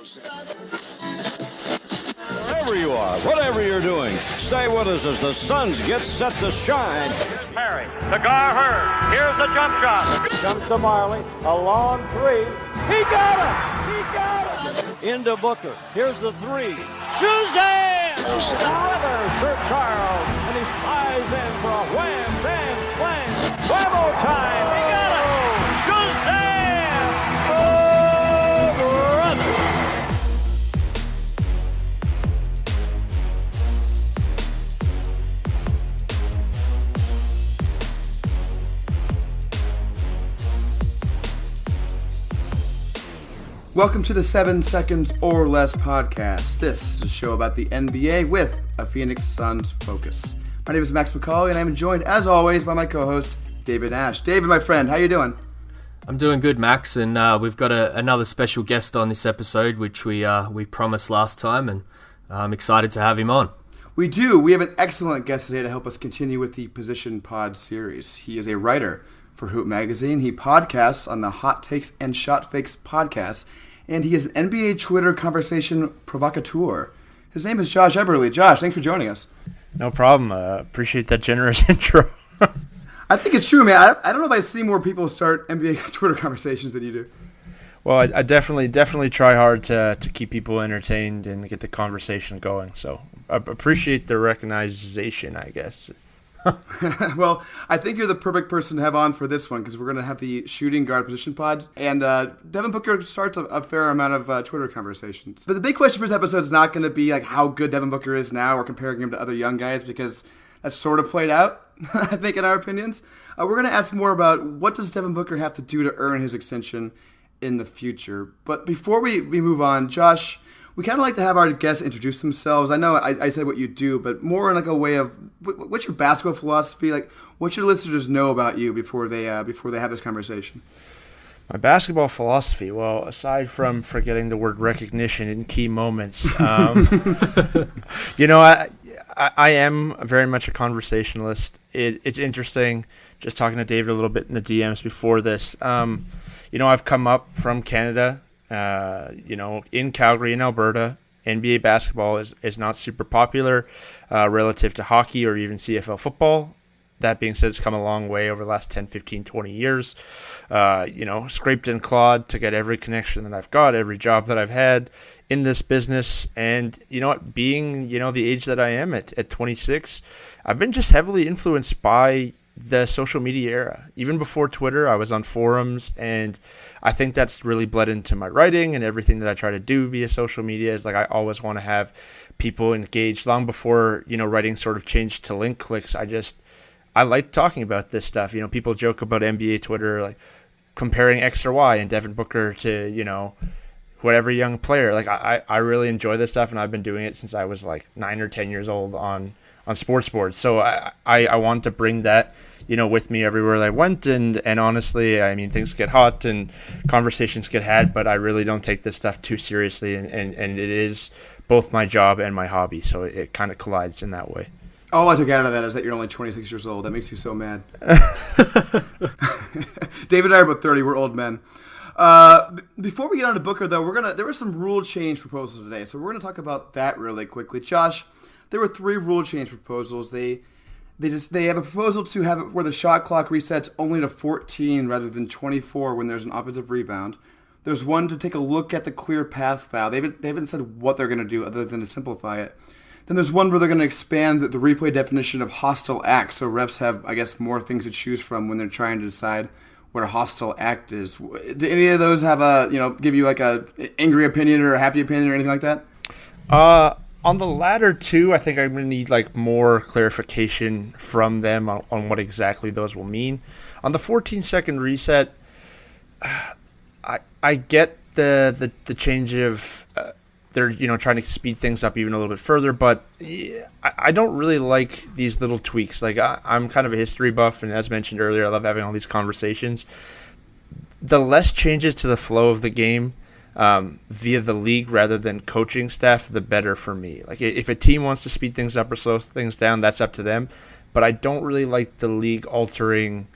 Wherever you are, whatever you're doing, stay with us as the suns get set to shine. Here's Perry, Cigar Hurd, here's the jump shot. Comes to Marley, a long three. He got it! He got it! Into Booker. Here's the three. Suzanne! Another Sir Charles, and he flies in for a wham, bam, slam. Whammo time! He got it! Suzanne! Oh, brother! Welcome to the 7 Seconds or Less podcast. This is a show about the NBA with a Phoenix Suns focus. My name is Max McCauley, and I'm joined, as always, by my co-host, David Ash. David, my friend, how you doing? I'm doing good, Max, and we've got another special guest on this episode, which we promised last time, and I'm excited to have him on. We do. We have an excellent guest today to help us continue with the Position Pod series. He is a writer for Hoop Magazine. He podcasts on the Hot Takes and Shot Fakes podcast, and he is an NBA Twitter conversation provocateur. His name is Josh Eberley. Josh, thanks for joining us. No problem. Appreciate that generous intro. I think it's true, man. I don't know if I see more people start NBA Twitter conversations than you do. Well, I definitely try hard to keep people entertained and get the conversation going. So I appreciate the recognition, I guess. Well, I think you're the perfect person to have on for this one because we're going to have the shooting guard position pod, and Devin Booker starts a fair amount of Twitter conversations. But the big question for this episode is not going to be like how good Devin Booker is now or comparing him to other young guys, because that's sort of played out, I think, in our opinions. We're going to ask more about what does Devin Booker have to do to earn his extension in the future. But before we move on, Josh, we kind of like to have our guests introduce themselves. I know I said what you do, but more in like a way of what's your basketball philosophy? Like, what should listeners know about you before they have this conversation? My basketball philosophy, well, aside from forgetting the word recognition in key moments, I am very much a conversationalist. It's interesting just talking to David a little bit in the DMs before this. I've come up from Canada. In Calgary, in Alberta, NBA basketball is not super popular relative to hockey or even CFL football. That being said, it's come a long way over the last 10, 15, 20 years. Scraped and clawed to get every connection that I've got, every job that I've had in this business. And, being, the age that I am at 26, I've been just heavily influenced by the social media era. Even before Twitter, I was on forums, and I think that's really bled into my writing and everything that I try to do via social media. Is like I always want to have people engaged. Long before writing sort of changed to link clicks, I like talking about this stuff. People joke about NBA Twitter, like comparing X or Y and Devin Booker to whatever young player. Like I really enjoy this stuff, and I've been doing it since I was like 9 or 10 years old on sports boards. So I want to bring that with me everywhere I went, and honestly, I mean, things get hot and conversations get had, but I really don't take this stuff too seriously, and it is both my job and my hobby, so it kind of collides in that way. All I took out of that is that you're only 26 years old. That makes you so mad. David and I are both 30. We're old men. Before we get on to Booker, though, there were some rule change proposals today, so we're gonna talk about that really quickly. Josh, there were 3 rule change proposals. They have a proposal to have it where the shot clock resets only to 14 rather than 24 when there's an offensive rebound. There's one to take a look at the clear path foul. They haven't said what they're going to do other than to simplify it. Then there's one where they're going to expand the replay definition of hostile act, so refs have, I guess, more things to choose from when they're trying to decide what a hostile act is. Do any of those have give you like a angry opinion or a happy opinion or anything like that? On the latter two, I think I'm going to need like more clarification from them on what exactly those will mean. On the 14-second reset, I get the change of they're trying to speed things up even a little bit further, but I don't really like these little tweaks. Like I'm kind of a history buff, and as mentioned earlier, I love having all these conversations. The less changes to the flow of the game via the league rather than coaching staff, the better for me. Like if a team wants to speed things up or slow things down, that's up to them. But I don't really like the league altering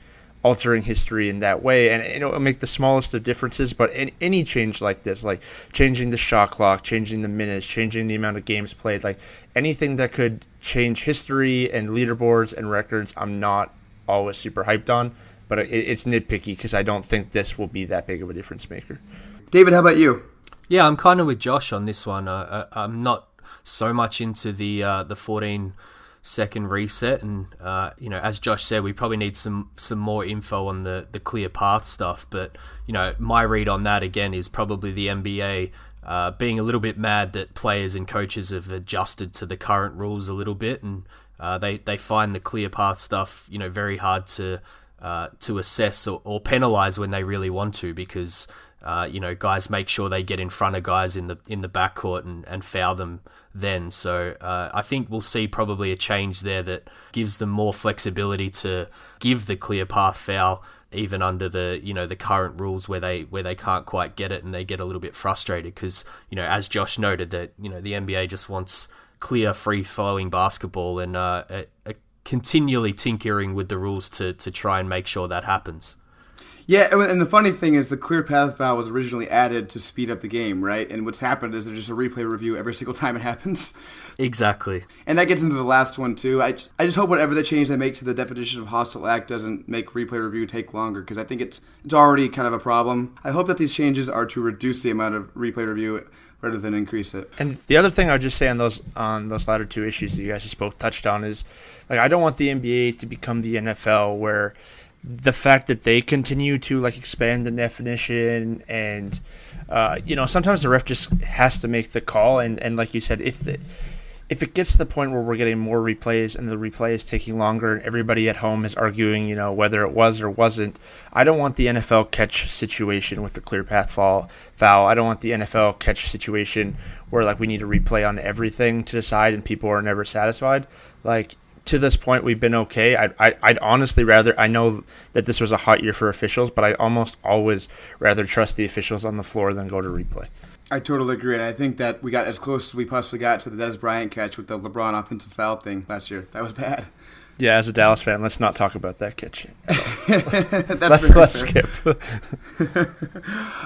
altering history in that way, and it'll make the smallest of differences. But any change like this, like changing the shot clock, changing the minutes, changing the amount of games played, like anything that could change history and leaderboards and records, I'm not always super hyped on. But it's nitpicky because I don't think this will be that big of a difference maker. David, how about you? Yeah, I'm kind of with Josh on this one. I'm not so much into the 14-second reset, and as Josh said, we probably need some more info on the clear path stuff. But my read on that again is probably the NBA being a little bit mad that players and coaches have adjusted to the current rules a little bit, and they find the clear path stuff very hard to assess or penalize when they really want to, because guys make sure they get in front of guys in the backcourt and foul them then. So I think we'll see probably a change there that gives them more flexibility to give the clear path foul even under the current rules where they can't quite get it and they get a little bit frustrated because as Josh noted that the NBA just wants clear free flowing basketball and continually tinkering with the rules to try and make sure that happens. Yeah, and the funny thing is the clear path foul was originally added to speed up the game, right? And what's happened is there's just a replay review every single time it happens. Exactly. And that gets into the last one, too. I just hope whatever the change they make to the definition of hostile act doesn't make replay review take longer, because I think it's already kind of a problem. I hope that these changes are to reduce the amount of replay review rather than increase it. And the other thing I would just say on those latter two issues that you guys just both touched on is, like, I don't want the NBA to become the NFL where the fact that they continue to expand the definition and sometimes the ref just has to make the call, and like you said, if it gets to the point where we're getting more replays and the replay is taking longer and everybody at home is arguing whether it was or wasn't, I don't want the NFL catch situation with the clear path foul. I don't want the NFL catch situation where we need to replay on everything to decide and people are never satisfied. To this point, we've been okay. I'd honestly rather, I know that this was a hot year for officials, but I almost always rather trust the officials on the floor than go to replay. I totally agree, and I think that we got as close as we possibly got to the Des Bryant catch with the LeBron offensive foul thing last year. That was bad. Yeah, as a Dallas fan, let's not talk about that catch yet. Let's skip.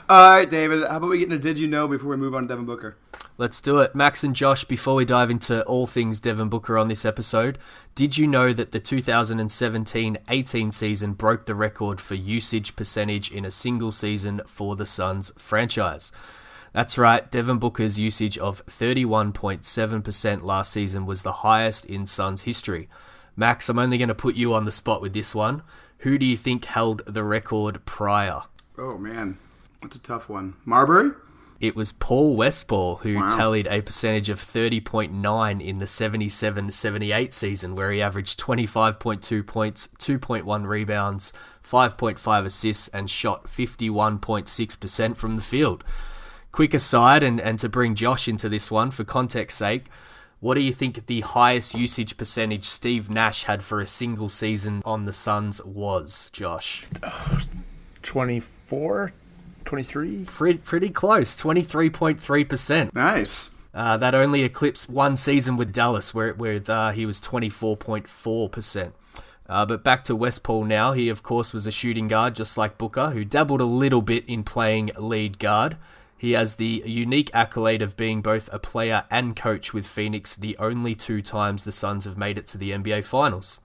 All right, David, how about we get into Did You Know before we move on to Devin Booker? Let's do it. Max and Josh, before we dive into all things Devin Booker on this episode, did you know that the 2017-18 season broke the record for usage percentage in a single season for the Suns franchise? That's right, Devin Booker's usage of 31.7% last season was the highest in Suns history. Max, I'm only going to put you on the spot with this one. Who do you think held the record prior? Oh, man. That's a tough one. Marbury? It was Paul Westphal who tallied a percentage of 30.9 in the 77-78 season, where he averaged 25.2 points, 2.1 rebounds, 5.5 assists, and shot 51.6% from the field. Quick aside, and to bring Josh into this one, for context sake, what do you think the highest usage percentage Steve Nash had for a single season on the Suns was, Josh? 24? 23? Pretty close, 23.3%. Nice. That only eclipsed one season with Dallas, where he was 24.4%. But back to Westphal now. He, of course, was a shooting guard, just like Booker, who dabbled a little bit in playing lead guard. He has the unique accolade of being both a player and coach with Phoenix, the only two times the Suns have made it to the NBA Finals.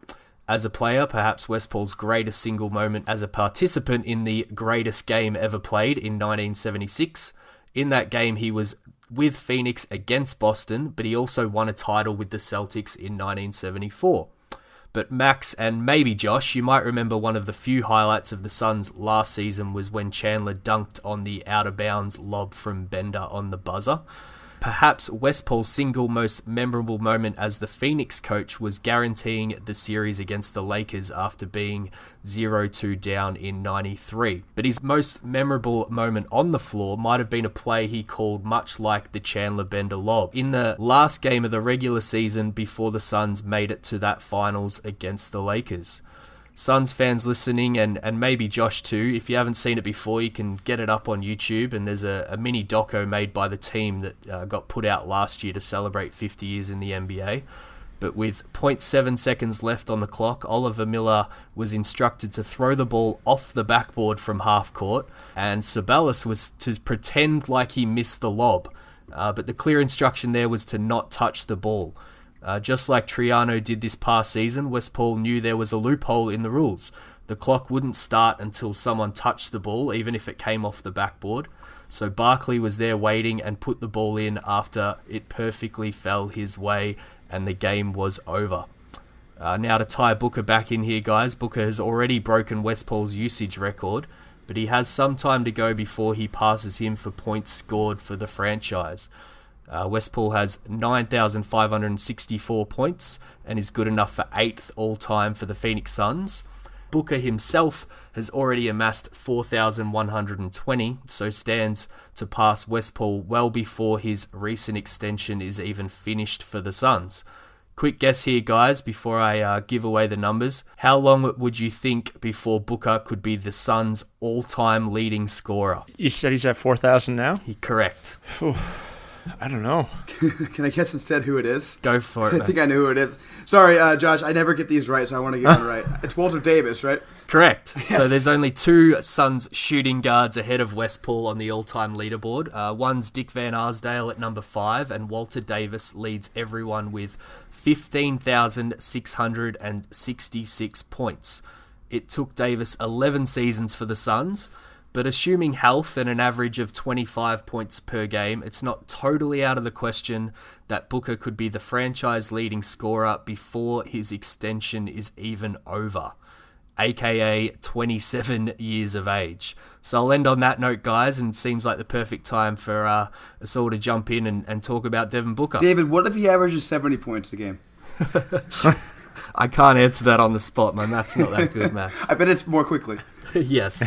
As a player, perhaps Westphal's greatest single moment as a participant in the greatest game ever played in 1976. In that game, he was with Phoenix against Boston, but he also won a title with the Celtics in 1974. But Max and maybe Josh, you might remember one of the few highlights of the Suns last season was when Chandler dunked on the out-of-bounds lob from Bender on the buzzer. Perhaps Westphal's single most memorable moment as the Phoenix coach was guaranteeing the series against the Lakers after being 0-2 down in 93. But his most memorable moment on the floor might have been a play he called much like the Chandler Bender lob in the last game of the regular season before the Suns made it to that finals against the Lakers. Suns fans listening, and maybe Josh too, if you haven't seen it before, you can get it up on YouTube, and there's a mini doco made by the team that got put out last year to celebrate 50 years in the NBA. but with zero point 0.7 seconds left on the clock, Oliver Miller was instructed to throw the ball off the backboard from half court, and Sabalas was to pretend like he missed the lob. But the clear instruction there was to not touch the ball. Just like Triano did this past season, West Paul knew there was a loophole in the rules. The clock wouldn't start until someone touched the ball, even if it came off the backboard. So Barkley was there waiting and put the ball in after it perfectly fell his way, and the game was over. Now to tie Booker back in here, guys. Booker has already broken West Paul's usage record, but he has some time to go before he passes him for points scored for the franchise. West Paul has 9,564 points and is good enough for 8th all-time for the Phoenix Suns. Booker himself has already amassed 4,120, so stands to pass West Paul well before his recent extension is even finished for the Suns. Quick guess here, guys, before I give away the numbers. How long would you think before Booker could be the Suns' all-time leading scorer? You said he's at 4,000 now? Correct. I don't know. Can I guess instead who it is? Go for it, I man. think I know who it is. Sorry, Josh, I never get these right, so I want to get one right. It's Walter Davis, right? Correct. Yes. So there's only 2 Suns shooting guards ahead of West Paul on the all-time leaderboard. One's Dick Van Arsdale at number 5, and Walter Davis leads everyone with 15,666 points. It took Davis 11 seasons for the Suns, but assuming health and an average of 25 points per game, it's not totally out of the question that Booker could be the franchise leading scorer before his extension is even over, aka 27 years of age. So I'll end on that note, guys, and it seems like the perfect time for us all to jump in and talk about Devin Booker. David, what if he averages 70 points a game? I can't answer that on the spot, man. That's not that good, Max. I bet it's more quickly. Yes.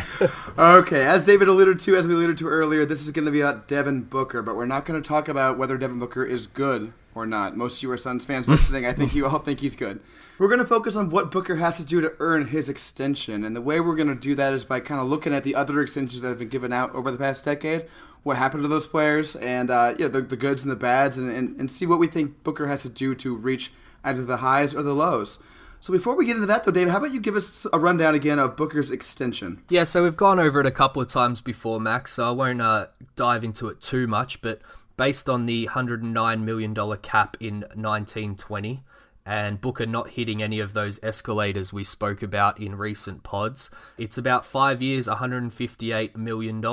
Okay, as we alluded to earlier, this is going to be about Devin Booker, but we're not going to talk about whether Devin Booker is good or not. Most of you are Suns fans listening. I think you all think he's good. We're going to focus on what Booker has to do to earn his extension, and the way we're going to do that is by kind of looking at the other extensions that have been given out over the past decade, what happened to those players, and the goods and the bads, and see what we think Booker has to do to reach either the highs or the lows. So before we get into that, though, Dave, how about you give us a rundown again of Booker's extension? Yeah, so we've gone over it a couple of times before, Max, so I won't dive into it too much, but based on the $109 million cap in 1920, and Booker not hitting any of those escalators we spoke about in recent pods, it's about 5 years, $158 million.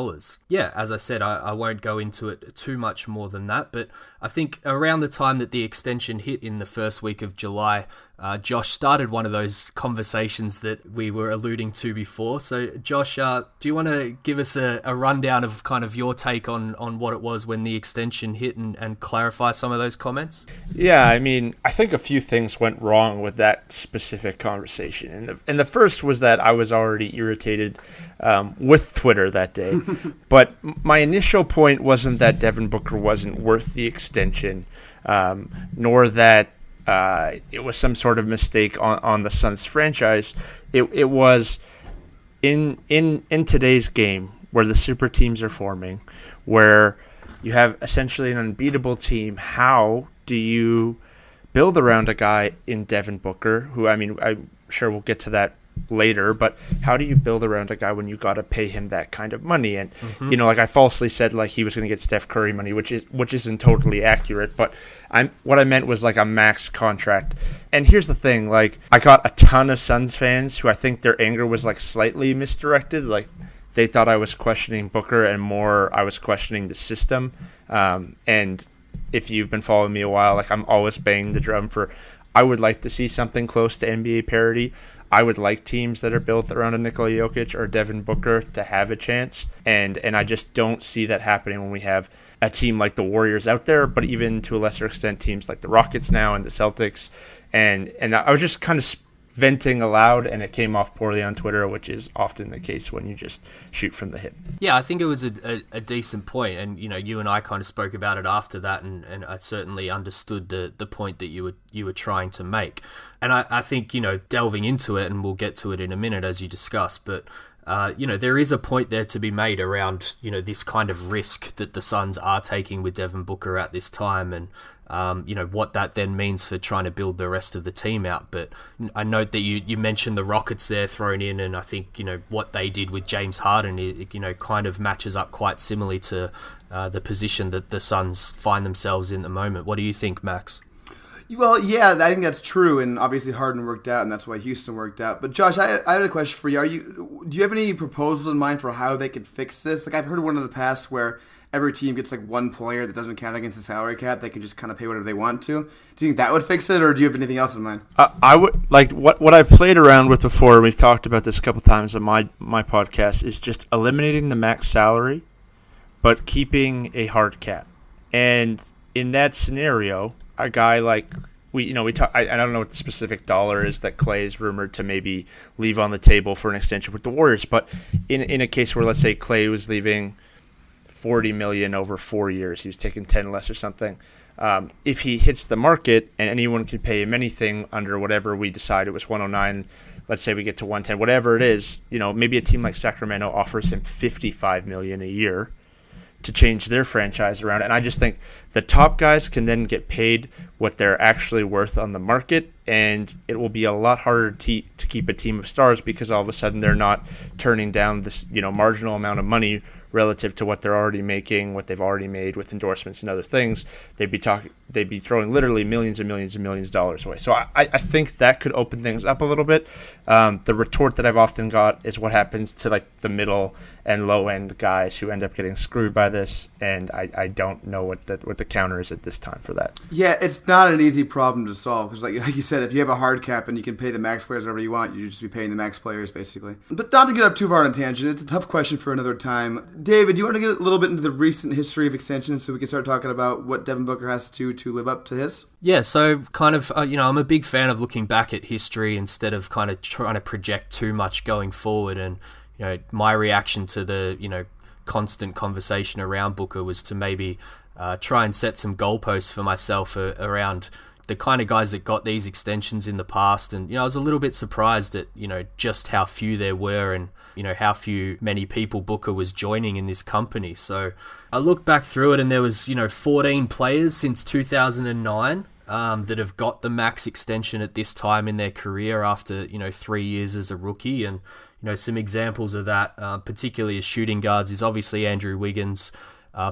Yeah, as I said, I won't go into it too much more than that, but I think around the time that the extension hit in the first week of July, Josh started one of those conversations that we were alluding to before. So, Josh, do you want to give us a rundown of kind of your take on what it was when the extension hit and clarify some of those comments? Yeah, I mean, I think a few things went wrong with that specific conversation. And the first was that I was already irritated with Twitter that day. But my initial point wasn't that Devin Booker wasn't worth the extension, nor that it was some sort of mistake on the Suns franchise. It was in today's game where the super teams are forming, where you have essentially an unbeatable team. How do you build around a guy in Devin Booker, who, I mean, I'm sure we'll get to that later, but how do you build around a guy when you got to pay him that kind of money? And you know, like I falsely said like he was going to get Steph Curry money, which isn't totally accurate, but what I meant was like a max contract. And here's the thing, like I got a ton of Suns fans who I think their anger was like slightly misdirected, like they thought I was questioning Booker and more I was questioning the system. And if you've been following me a while, like I'm always banging the drum for I would like to see something close to NBA parity. I would like teams that are built around a Nikola Jokic or Devin Booker to have a chance, and I just don't see that happening when we have a team like the Warriors out there, but even to a lesser extent teams like the Rockets now and the Celtics, and I was just kind of venting aloud, and it came off poorly on Twitter, which is often the case when you just shoot from the hip. Yeah, I think it was a decent point, and you know, you and I kind of spoke about it after that, and I certainly understood the point that you were trying to make. And I think, you know, delving into it, and we'll get to it in a minute as you discuss, but there is a point there to be made around, this kind of risk that the Suns are taking with Devin Booker at this time, and what that then means for trying to build the rest of the team out. But I note that you mentioned the Rockets there thrown in, and I think, what they did with James Harden, it kind of matches up quite similarly to the position that the Suns find themselves in at the moment. What do you think, Max? Well, yeah, I think that's true, and obviously Harden worked out, and that's why Houston worked out. But Josh, I had a question for you. Do you have any proposals in mind for how they could fix this? Like, I've heard one in the past where every team gets like one player that doesn't count against the salary cap. They can just kind of pay whatever they want to. Do you think that would fix it, or do you have anything else in mind? I would like what I've played around with before. We've talked about this a couple times on my podcast. Is just eliminating the max salary, but keeping a hard cap. And in that scenario, a guy like we talk. I don't know what the specific dollar is that Clay is rumored to maybe leave on the table for an extension with the Warriors. But in a case where, let's say, Clay was leaving $40 million over 4 years, he was taking 10 less or something. If he hits the market and anyone can pay him anything under whatever we decide, it was 109. Let's say we get to 110, whatever it is. Maybe a team like Sacramento offers him $55 million a year to change their franchise around. And I just think the top guys can then get paid what they're actually worth on the market, and it will be a lot harder to keep a team of stars because all of a sudden they're not turning down this marginal amount of money relative to what they're already making, what they've already made with endorsements and other things. They'd be throwing literally millions and millions and millions of dollars away. So I think that could open things up a little bit. The retort that I've often got is what happens to like the middle and low end guys who end up getting screwed by this, and I don't know what the counter is at this time for that. Yeah, it's not an easy problem to solve because, like you said, if you have a hard cap and you can pay the max players whatever you want, you just be paying the max players basically. But not to get up too far on a tangent, it's a tough question for another time. David, do you want to get a little bit into the recent history of extensions so we can start talking about what Devin Booker has to live up to his? Yeah, so kind of, I'm a big fan of looking back at history instead of kind of trying to project too much going forward. And, my reaction to the, constant conversation around Booker was to maybe try and set some goalposts for myself around the kind of guys that got these extensions in the past. And, I was a little bit surprised at, just how few there were and, how many people Booker was joining in this company. So I looked back through it and there was, 14 players since 2009 that have got the max extension at this time in their career after, 3 years as a rookie. And, some examples of that, particularly as shooting guards, is obviously Andrew Wiggins,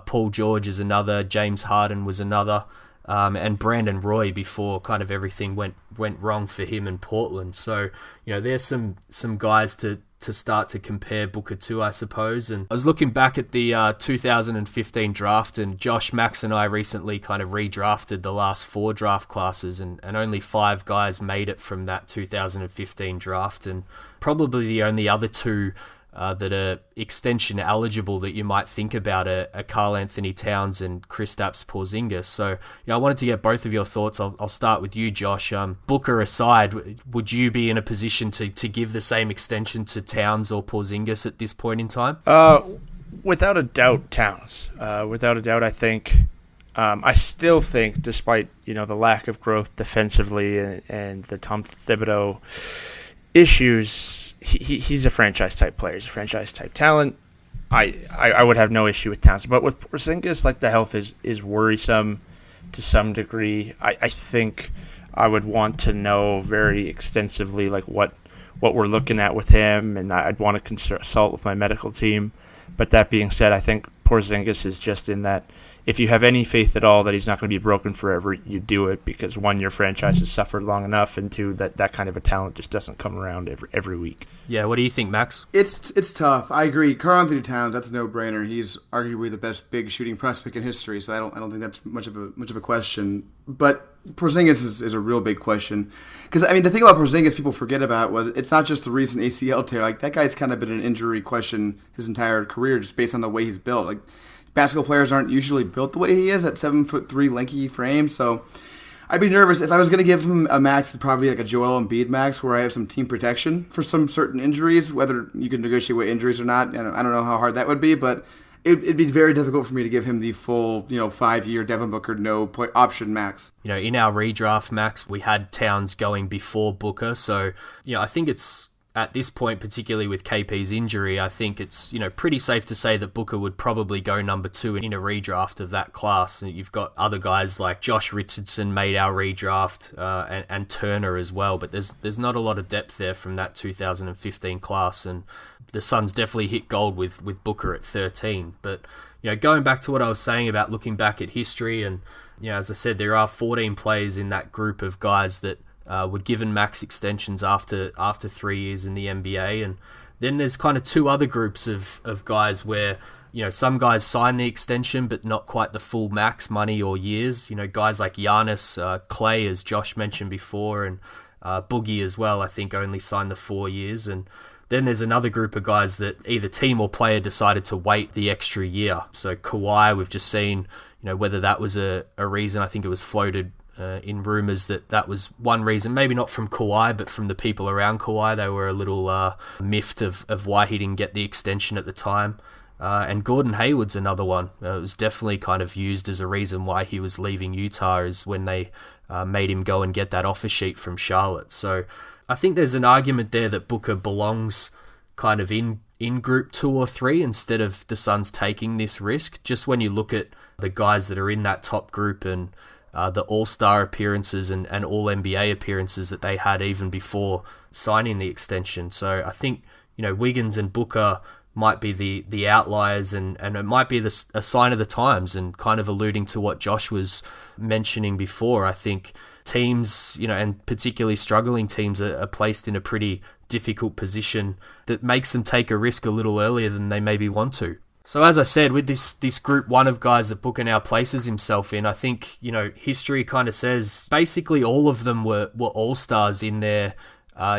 Paul George is another, James Harden was another, and Brandon Roy before kind of everything went wrong for him in Portland. So, there's some guys to start to compare Booker to, I suppose. And I was looking back at the 2015 draft, and Josh, Max, and I recently kind of redrafted the last 4 draft classes, and only 5 guys made it from that 2015 draft, and probably the only other 2 that are extension eligible that you might think about are Karl Anthony Towns and Kristaps Porzingis. So, I wanted to get both of your thoughts. I'll start with you, Josh. Booker aside, would you be in a position to give the same extension to Towns or Porzingis at this point in time? Without a doubt, Towns. Without a doubt, I think. I still think, despite the lack of growth defensively and the Tom Thibodeau issues, he's a franchise-type player. He's a franchise-type talent. I would have no issue with Towns. But with Porzingis, like, the health is worrisome to some degree. I think I would want to know very extensively, like, what we're looking at with him, and I'd want to consult with my medical team. But that being said, I think Porzingis is just in that if you have any faith at all that he's not going to be broken forever, you do it because, 1, your franchise has suffered long enough, and 2, that kind of a talent just doesn't come around every week. Yeah, what do you think, Max? It's tough. I agree. Karl Anthony Towns, that's a no-brainer. He's arguably the best big shooting prospect in history, so I don't think that's much of a question. But Porzingis is a real big question because the thing about Porzingis people forget about was it's not just the recent ACL tear. Like, that guy's kind of been an injury question his entire career just based on the way he's built. Like, basketball players aren't usually built the way he is, that 7'3" lanky frame. So I'd be nervous if I was going to give him a max, probably like a Joel Embiid max, where I have some team protection for some certain injuries. Whether you can negotiate with injuries or not, I don't know how hard that would be, but it'd be very difficult for me to give him the full 5-year Devin Booker no option max. In our redraft, Max, we had Towns going before Booker, so I think it's at this point, particularly with KP's injury, I think it's, pretty safe to say that Booker would probably go number 2 in a redraft of that class. And you've got other guys like Josh Richardson made our redraft, and Turner as well, but there's not a lot of depth there from that 2015 class, and the Suns definitely hit gold with Booker at 13. But going back to what I was saying about looking back at history, and as I said, there are 14 players in that group of guys that were given max extensions after 3 years in the NBA. And then there's kind of 2 other groups of guys where, some guys sign the extension, but not quite the full max money or years. Guys like Giannis, Clay, as Josh mentioned before, and Boogie as well, I think only signed the 4 years. And then there's another group of guys that either team or player decided to wait the extra year. So Kawhi, we've just seen, whether that was a reason. I think it was floated in rumours that was one reason, maybe not from Kawhi, but from the people around Kawhi. They were a little miffed of why he didn't get the extension at the time. And Gordon Hayward's another one. It was definitely kind of used as a reason why he was leaving Utah, is when they made him go and get that offer sheet from Charlotte. So I think there's an argument there that Booker belongs kind of in group 2 or 3 instead of the Suns taking this risk. Just when you look at the guys that are in that top group and the All-Star appearances and All-NBA appearances that they had even before signing the extension. So I think, Wiggins and Booker might be the outliers, and it might be a sign of the times, and kind of alluding to what Josh was mentioning before. I think teams, and particularly struggling teams, are placed in a pretty difficult position that makes them take a risk a little earlier than they maybe want to. So as I said, with this group 1 of guys that Booker now places himself in, I think, history kind of says basically all of them were all-stars in their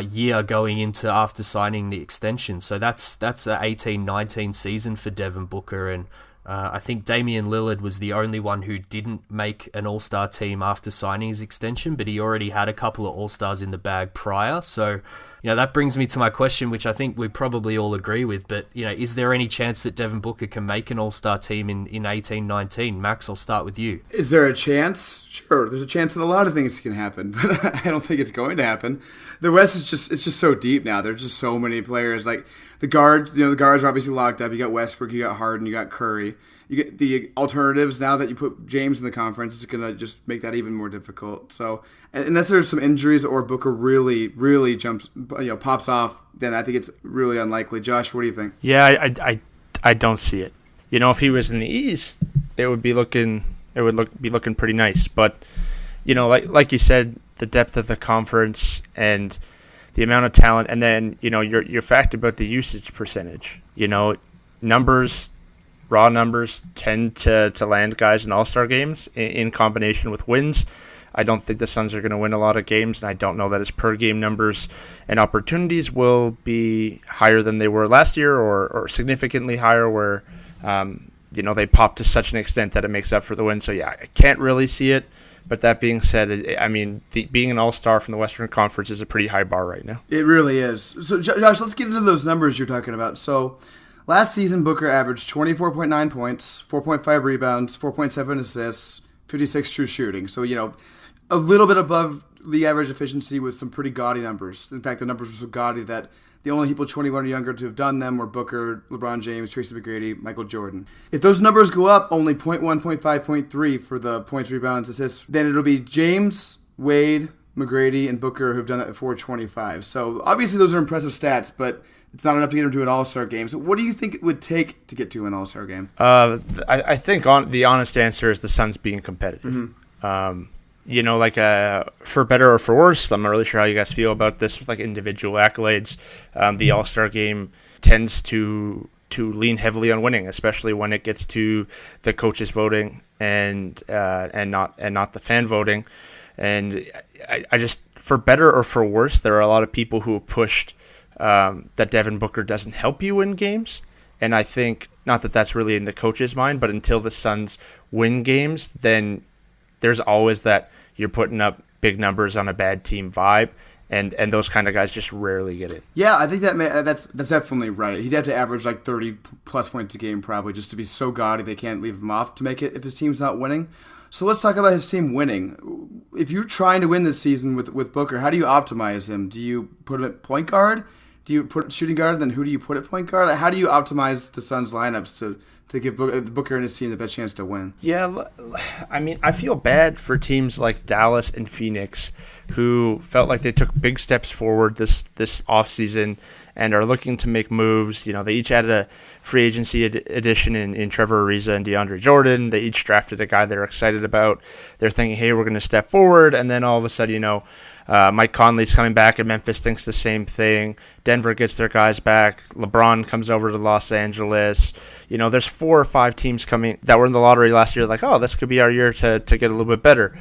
year going into after signing the extension. So that's the 18-19 season for Devin Booker, and I think Damian Lillard was the only one who didn't make an all-star team after signing his extension, but he already had a couple of all-stars in the bag prior. So that brings me to my question, which I think we probably all agree with, but is there any chance that Devin Booker can make an all-star team in 18-19? Max, I'll start with you. Is there a chance? Sure, there's a chance that a lot of things can happen, but I don't think it's going to happen. The West is just so deep now. There's just so many players. Like the guards, the guards are obviously locked up. You got Westbrook, you got Harden, you got Curry. You get the alternatives now that you put James in the conference. It's going to just make that even more difficult. So unless there's some injuries or Booker really jumps, pops off, then I think it's really unlikely. Josh, what do you think? Yeah, I don't see it. If he was in the East, it would be looking pretty nice. But like you said, the depth of the conference and the amount of talent, and then your fact about the usage percentage. Raw numbers tend to land guys in all-star games in combination with wins. I don't think the Suns are going to win a lot of games, and I don't know that his per-game numbers and opportunities will be higher than they were last year, or significantly higher, where they pop to such an extent that it makes up for the win. So yeah, I can't really see it. But that being said, being an all-star from the Western Conference is a pretty high bar right now. It really is. So Josh, let's get into those numbers you're talking about. So last season, Booker averaged 24.9 points, 4.5 rebounds, 4.7 assists, 56 true shooting. So, a little bit above the average efficiency with some pretty gaudy numbers. In fact, the numbers were so gaudy that the only people 21 or younger to have done them were Booker, LeBron James, Tracy McGrady, Michael Jordan. If those numbers go up only 0.1, 0.5, 0.3 for the points, rebounds, assists, then it'll be James, Wade, McGrady, and Booker who've done that at 425. So obviously those are impressive stats, but it's not enough to get him to an All-Star game. So what do you think it would take to get to an All-Star game? I think the honest answer is the Suns being competitive. Mm-hmm. For better or for worse, I'm not really sure how you guys feel about this with individual accolades. The All-Star game tends to lean heavily on winning, especially when it gets to the coaches voting and not the fan voting. And I just, for better or for worse, there are a lot of people who have pushed that Devin Booker doesn't help you win games. And I think, not that that's really in the coach's mind, but until the Suns win games, then there's always that you're putting up big numbers on a bad team vibe, and those kind of guys just rarely get in. Yeah, I think that's definitely right. He'd have to average 30-plus points a game probably just to be so gaudy they can't leave him off to make it if his team's not winning. So let's talk about his team winning. If you're trying to win this season with Booker, how do you optimize him? Do you put him at point guard? do you put shooting guard, and then who do you put at point guard? How do you optimize the Suns lineups to give Booker and his team the best chance to win? Yeah, I mean, I feel bad for teams like Dallas and Phoenix who felt like they took big steps forward this offseason and are looking to make moves. You know, they each added a free agency addition in Trevor Ariza and DeAndre Jordan. They each drafted a guy they're excited about. They're thinking, hey, we're going to step forward. And then all of a sudden, you know, Mike Conley's coming back, and Memphis thinks the same thing. Denver gets their guys back. LeBron comes over to Los Angeles. You know, there's 4 or 5 teams coming that were in the lottery last year, like, oh, this could be our year to get a little bit better.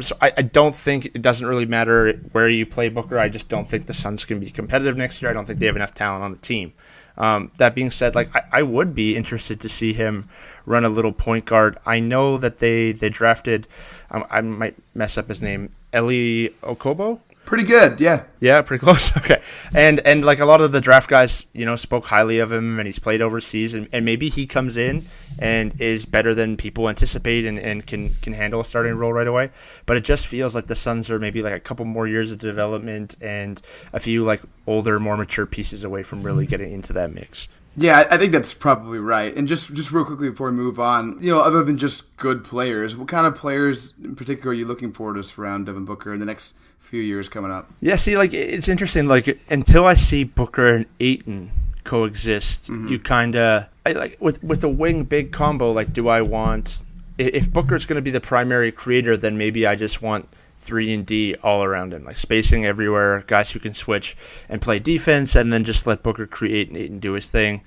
So I don't think it doesn't really matter where you play Booker. I just don't think the Suns can be competitive next year. I don't think they have enough talent on the team. That being said, like I would be interested to see him run a little point guard. I know that they drafted, I might mess up his name, Eli Okobo. Pretty good, yeah. Yeah, pretty close. Okay. And like a lot of the draft guys, you know, spoke highly of him, and he's played overseas, and maybe he comes in and is better than people anticipate and can handle a starting role right away. But it just feels like the Suns are maybe like a couple more years of development and a few like older, more mature pieces away from really getting into that mix. Yeah, I think that's probably right. And just real quickly before we move on, you know, other than just good players, what kind of players in particular are you looking for to surround Devin Booker in the next few years coming up? Yeah, see, like, it's interesting. Like, until I see Booker and Ayton coexist, you kind of, like, with the wing big combo, like, do I want, if Booker's going to be the primary creator, then maybe I just want 3 and D all around him, like spacing everywhere, guys who can switch and play defense, and then just let Booker create and Ayton do his thing.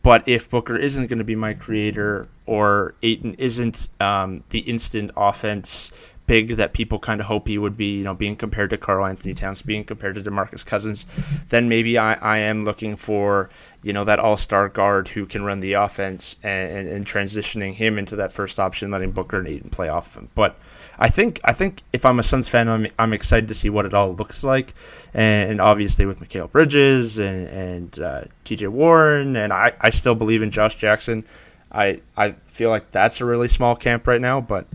But if Booker isn't going to be my creator, or Ayton isn't the instant offense big that people kind of hope he would be, you know, being compared to Karl Anthony Towns, being compared to DeMarcus Cousins, then maybe I am looking for, you know, that all-star guard who can run the offense and transitioning him into that first option, letting Booker and Ayton play off of him. But I think if I'm a Suns fan, I'm excited to see what it all looks like, and obviously with Mikal Bridges and T.J. Warren, and I still believe in Josh Jackson. I feel like that's a really small camp right now, but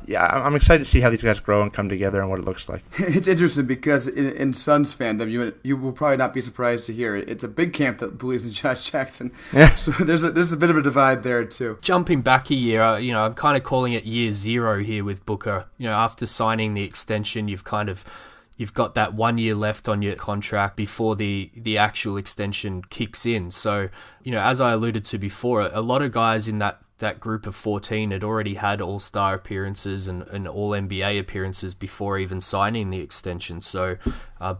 yeah, I'm excited to see how these guys grow and come together and what it looks like. It's interesting because in Suns fandom, you will probably not be surprised to hear it's a big camp that believes in Josh Jackson. Yeah. So there's a bit of a divide there too. Jumping back a year, you know, I'm kind of calling it year 0 here with Booker. You know, after signing the extension, you've got that 1 year left on your contract before the actual extension kicks in. So, you know, as I alluded to before, a lot of guys in that group of 14 had already had all-star appearances and all-NBA appearances before even signing the extension. So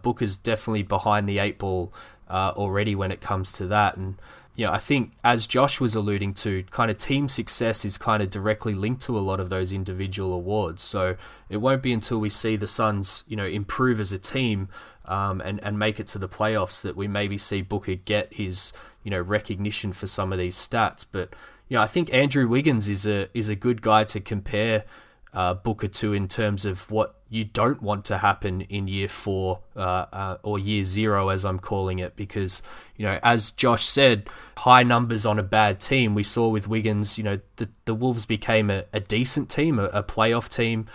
Booker's definitely behind the 8 ball already when it comes to that. And, you know, I think, as Josh was alluding to, kind of team success is kind of directly linked to a lot of those individual awards. So it won't be until we see the Suns, you know, improve as a team and make it to the playoffs that we maybe see Booker get his, you know, recognition for some of these stats. But, you know, I think Andrew Wiggins is a good guy to compare Booker to in terms of what you don't want to happen in year 4 or year 0, as I'm calling it, because, you know, as Josh said, high numbers on a bad team. We saw with Wiggins, you know, the Wolves became a decent team, a playoff team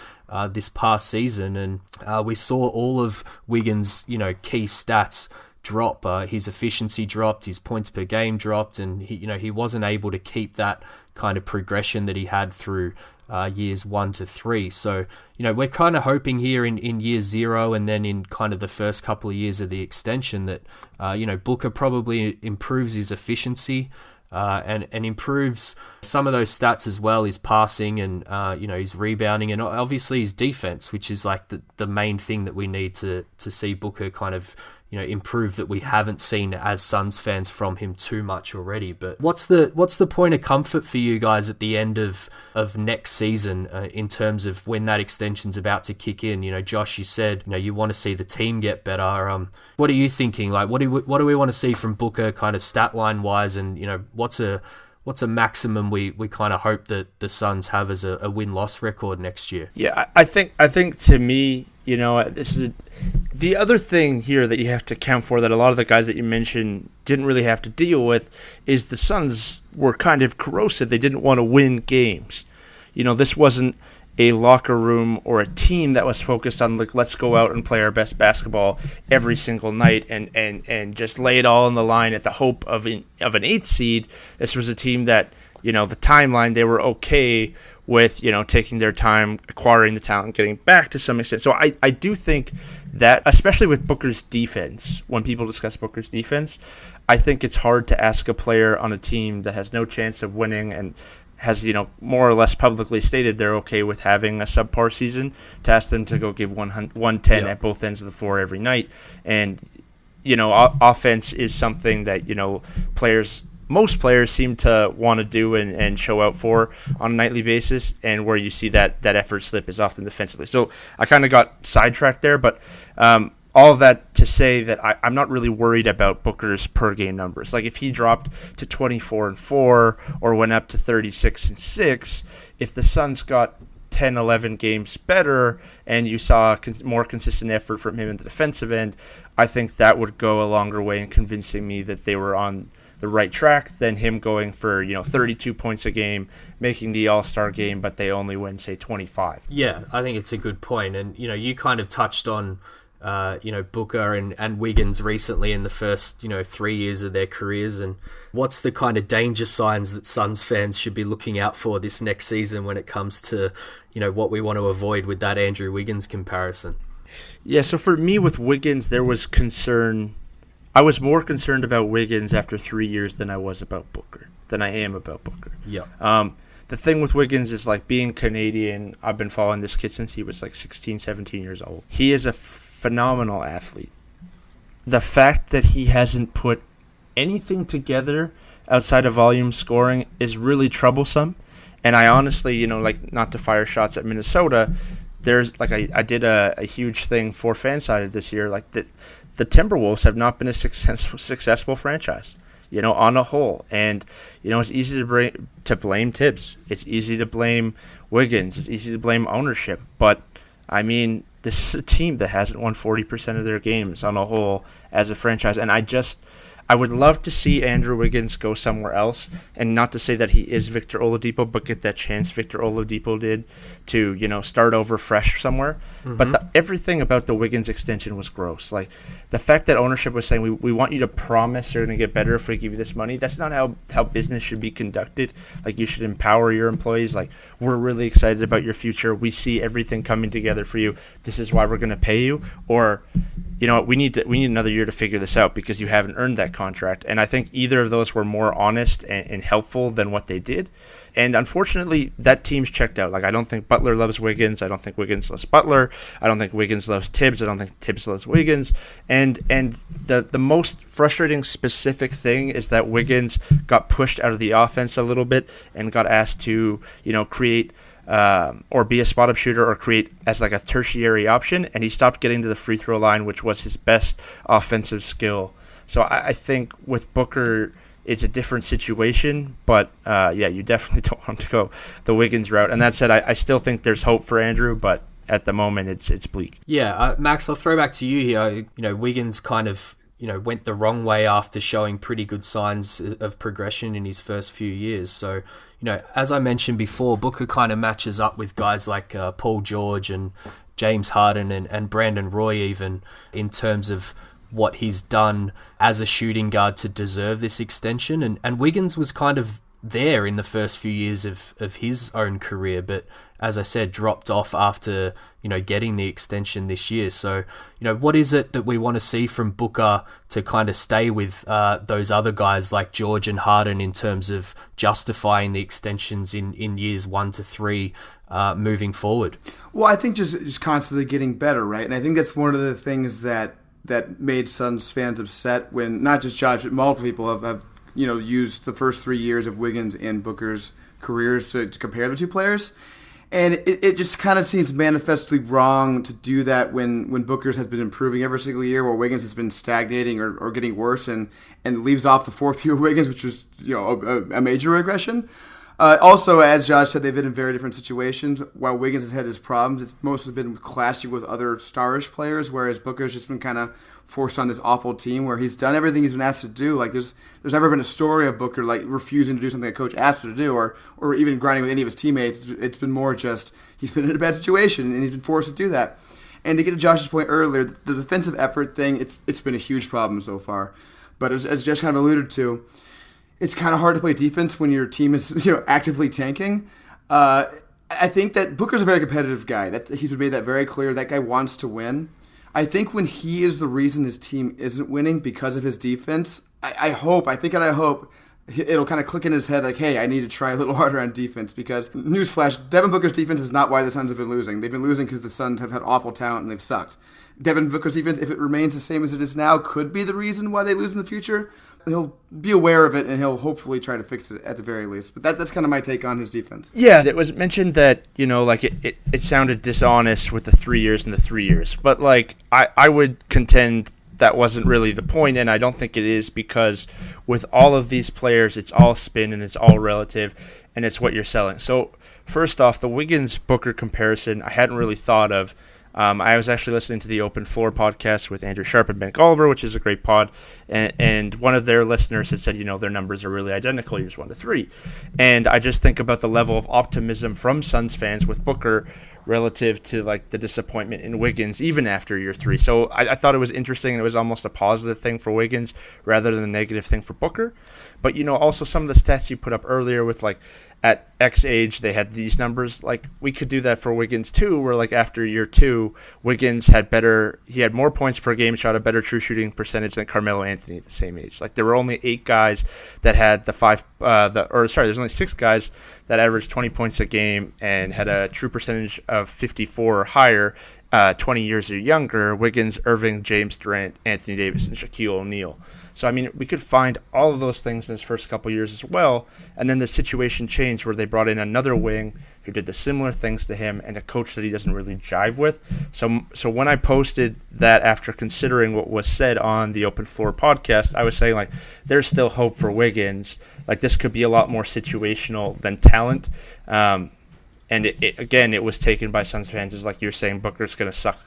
this past season, and we saw all of Wiggins', you know, key stats drop. His efficiency dropped, his points per game dropped, and he wasn't able to keep that kind of progression that he had through years 1 to 3. So, you know, we're kind of hoping here in year 0 and then in kind of the first couple of years of the extension that, you know, Booker probably improves his efficiency and improves some of those stats as well, his passing and, you know, his rebounding and obviously his defense, which is like the main thing that we need to see Booker kind of, you know, improve, that we haven't seen as Suns fans from him too much already. But what's the point of comfort for you guys at the end of next season in terms of when that extension's about to kick in? You know, Josh, you said, you know, you want to see the team get better. What are you thinking? Like, what do we want to see from Booker, kind of stat line wise, and, you know, what's a maximum we kind of hope that the Suns have as a win-loss record next year? Yeah, I think to me, you know, this is the other thing here that you have to account for that a lot of the guys that you mentioned didn't really have to deal with is the Suns were kind of corrosive. They didn't want to win games. You know, this wasn't a locker room or a team that was focused on, like, let's go out and play our best basketball every single night and just lay it all on the line at the hope of an 8th seed. This was a team that, the timeline, they were okay with, taking their time, acquiring the talent, getting back to some extent. So I do think that, especially with Booker's defense, when people discuss Booker's defense, I think it's hard to ask a player on a team that has no chance of winning and has, more or less publicly stated they're okay with having a subpar season, to ask them to go give 110 at both ends of the floor every night. And, offense is something that, most players seem to want to do and show out for on a nightly basis, and where you see that effort slip is often defensively. So I kind of got sidetracked there, but all of that to say that I'm not really worried about Booker's per game numbers. Like, if he dropped to 24-4 or went up to 36-6, if the Suns got 10, 11 games better and you saw more consistent effort from him in the defensive end, I think that would go a longer way in convincing me that they were on the right track than him going for 32 points a game, making the All-Star game, but they only win, say, 25. Yeah, I think it's a good point. And you kind of touched on Booker and Wiggins recently in the first 3 years of their careers, and what's the kind of danger signs that Suns fans should be looking out for this next season when it comes to what we want to avoid with that Andrew Wiggins comparison? Yeah, so for me with Wiggins, there was concern. I was more concerned about Wiggins after 3 years than I am about Booker. Yeah. The thing with Wiggins is, like, being Canadian, I've been following this kid since he was like 16, 17 years old. He is a phenomenal athlete. The fact that he hasn't put anything together outside of volume scoring is really troublesome. And I honestly, not to fire shots at Minnesota, there's, like, I did a huge thing for Fansided this year, like, the Timberwolves have not been a successful franchise, on a whole. And, it's easy to blame Tibbs. It's easy to blame Wiggins. It's easy to blame ownership. But, I mean, this is a team that hasn't won 40% of their games on a whole as a franchise. And I would love to see Andrew Wiggins go somewhere else, and not to say that he is Victor Oladipo, but get that chance Victor Oladipo did to, start over fresh somewhere. Mm-hmm. But everything about the Wiggins extension was gross. Like, the fact that ownership was saying, we want you to promise you're going to get better if we give you this money, that's not how business should be conducted. Like, you should empower your employees. Like, we're really excited about your future. We see everything coming together for you. This is why we're going to pay you. Or, we need another year to figure this out because you haven't earned that contract. And I think either of those were more honest and helpful than what they did. And unfortunately, that team's checked out. Like, I don't think Butler loves Wiggins. I don't think Wiggins loves Butler. I don't think Wiggins loves Tibbs. I don't think Tibbs loves Wiggins. And the most frustrating specific thing is that Wiggins got pushed out of the offense a little bit and got asked to, create or be a spot-up shooter or create as like a tertiary option, and he stopped getting to the free throw line, which was his best offensive skill. So I think with Booker, it's a different situation, but you definitely don't want to go the Wiggins route. And that said, I still think there's hope for Andrew, but at the moment it's bleak. Yeah, Max, I'll throw back to you here. Wiggins kind of went the wrong way after showing pretty good signs of progression in his first few years. So, as I mentioned before, Booker kind of matches up with guys like Paul George and James Harden and Brandon Roy even in terms of what he's done as a shooting guard to deserve this extension. And Wiggins was kind of there in the first few years of his own career, but as I said, dropped off after, getting the extension this year. So, what is it that we want to see from Booker to kind of stay with those other guys like George and Harden in terms of justifying the extensions in years 1 to 3 moving forward? Well, I think just constantly getting better, right? And I think that's one of the things that made Suns fans upset when not just Josh, but multiple people have used the first 3 years of Wiggins and Booker's careers to compare the two players. And it just kind of seems manifestly wrong to do that when Booker's has been improving every single year, while Wiggins has been stagnating or getting worse and leaves off the fourth year of Wiggins, which was a major regression. Also, as Josh said, they've been in very different situations. While Wiggins has had his problems, it's mostly been clashing with other starish players, whereas Booker's just been kind of forced on this awful team where he's done everything he's been asked to do. Like there's never been a story of Booker like refusing to do something a coach asked him to do, or even grinding with any of his teammates. It's been more just he's been in a bad situation and he's been forced to do that. And to get to Josh's point earlier, the defensive effort thing, it's been a huge problem so far. But as Josh kind of alluded to, it's kind of hard to play defense when your team is actively tanking. I think that Booker's a very competitive guy. That he's made that very clear. That guy wants to win. I think when he is the reason his team isn't winning because of his defense, I hope it'll kind of click in his head like, hey, I need to try a little harder on defense because, newsflash, Devin Booker's defense is not why the Suns have been losing. They've been losing because the Suns have had awful talent and they've sucked. Devin Booker's defense, if it remains the same as it is now, could be the reason why they lose in the future. He'll be aware of it, and he'll hopefully try to fix it at the very least. But that's kind of my take on his defense. Yeah, it was mentioned that, it sounded dishonest with the 3 years and the 3 years. But, I would contend that wasn't really the point, and I don't think it is because with all of these players, it's all spin and it's all relative, and it's what you're selling. So, first off, the Wiggins-Booker comparison I hadn't really thought of. I was actually listening to the Open Floor podcast with Andrew Sharp and Ben Oliver, which is a great pod, and one of their listeners had said, their numbers are really identical, years 1 to 3. And I just think about the level of optimism from Suns fans with Booker relative to the disappointment in Wiggins even after year 3. So I thought it was interesting, and it was almost a positive thing for Wiggins rather than a negative thing for Booker. But also some of the stats you put up earlier with at X age, they had these numbers. We could do that for Wiggins too, where after year 2, Wiggins had more points per game, shot a better true shooting percentage than Carmelo Anthony at the same age. There were only 8 guys that had there's only 6 guys that averaged 20 points a game and had a true percentage of 54 or higher, 20 years or younger. Wiggins, Irving, James Durant, Anthony Davis, and Shaquille O'Neal. So, we could find all of those things in his first couple years as well, and then the situation changed where they brought in another wing who did the similar things to him and a coach that he doesn't really jive with. So when I posted that after considering what was said on the Open Floor podcast, I was saying, there's still hope for Wiggins. This could be a lot more situational than talent. And it was taken by Suns fans as you're saying, Booker's going to suck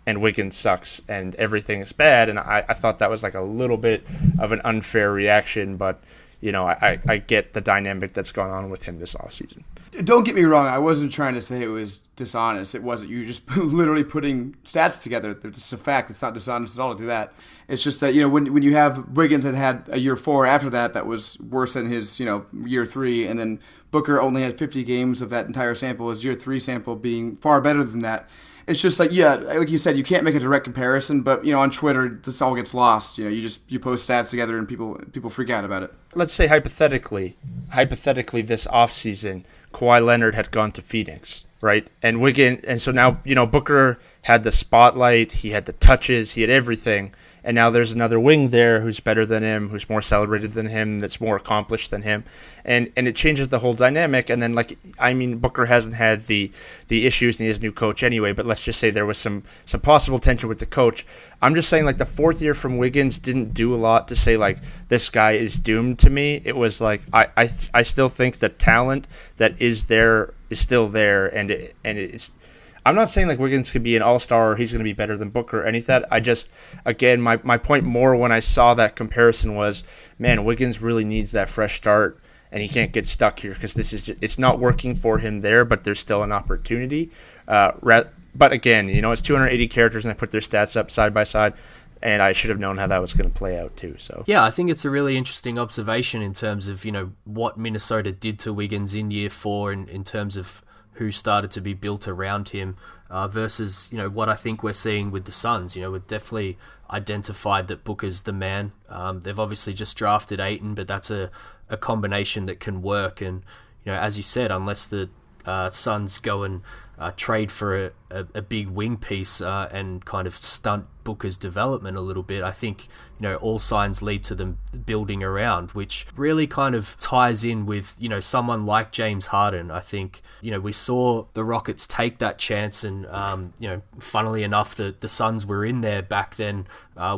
and Wiggins sucks and everything is bad. And I thought that was a little bit of an unfair reaction, but I get the dynamic that's gone on with him this offseason. Don't get me wrong, I wasn't trying to say it was dishonest. It wasn't. You just literally putting stats together. It's a fact. It's not dishonest at all to do that. It's just that, when you have Wiggins had a year 4 after that was worse than his, year 3, and then Booker only had 50 games of that entire sample, his year 3 sample being far better than that. It's just like you said, you can't make a direct comparison, but on Twitter this all gets lost. You post stats together and people freak out about it. Let's say hypothetically this offseason, Kawhi Leonard had gone to Phoenix, right? And Wiggins, and so now Booker had the spotlight, he had the touches, he had everything. And now there's another wing there who's better than him, who's more celebrated than him, that's more accomplished than him. And it changes the whole dynamic. And then, Booker hasn't had the issues and he has a new coach anyway, but let's just say there was some possible tension with the coach. I'm just saying, the 4th year from Wiggins didn't do a lot to say, this guy is doomed to me. It was I still think the talent that is there is still there, and it's. I'm not saying Wiggins could be an all-star or he's going to be better than Booker or any of that. I just, again, my point more when I saw that comparison was, man, Wiggins really needs that fresh start and he can't get stuck here because it's not working for him there, but there's still an opportunity. But again, it's 280 characters and I put their stats up side by side. And I should have known how that was going to play out too. So yeah, I think it's a really interesting observation in terms of what Minnesota did to Wiggins in year 4 in terms of who started to be built around him versus what I think we're seeing with the Suns. We've definitely identified that Booker's the man. They've obviously just drafted Ayton, but that's a combination that can work. And as you said, unless the Suns go and trade for a big wing piece and kind of stunt Booker's development a little bit. I think, all signs lead to them building around, which really kind of ties in with, someone like James Harden. I think, we saw the Rockets take that chance and, funnily enough, the Suns were in there back then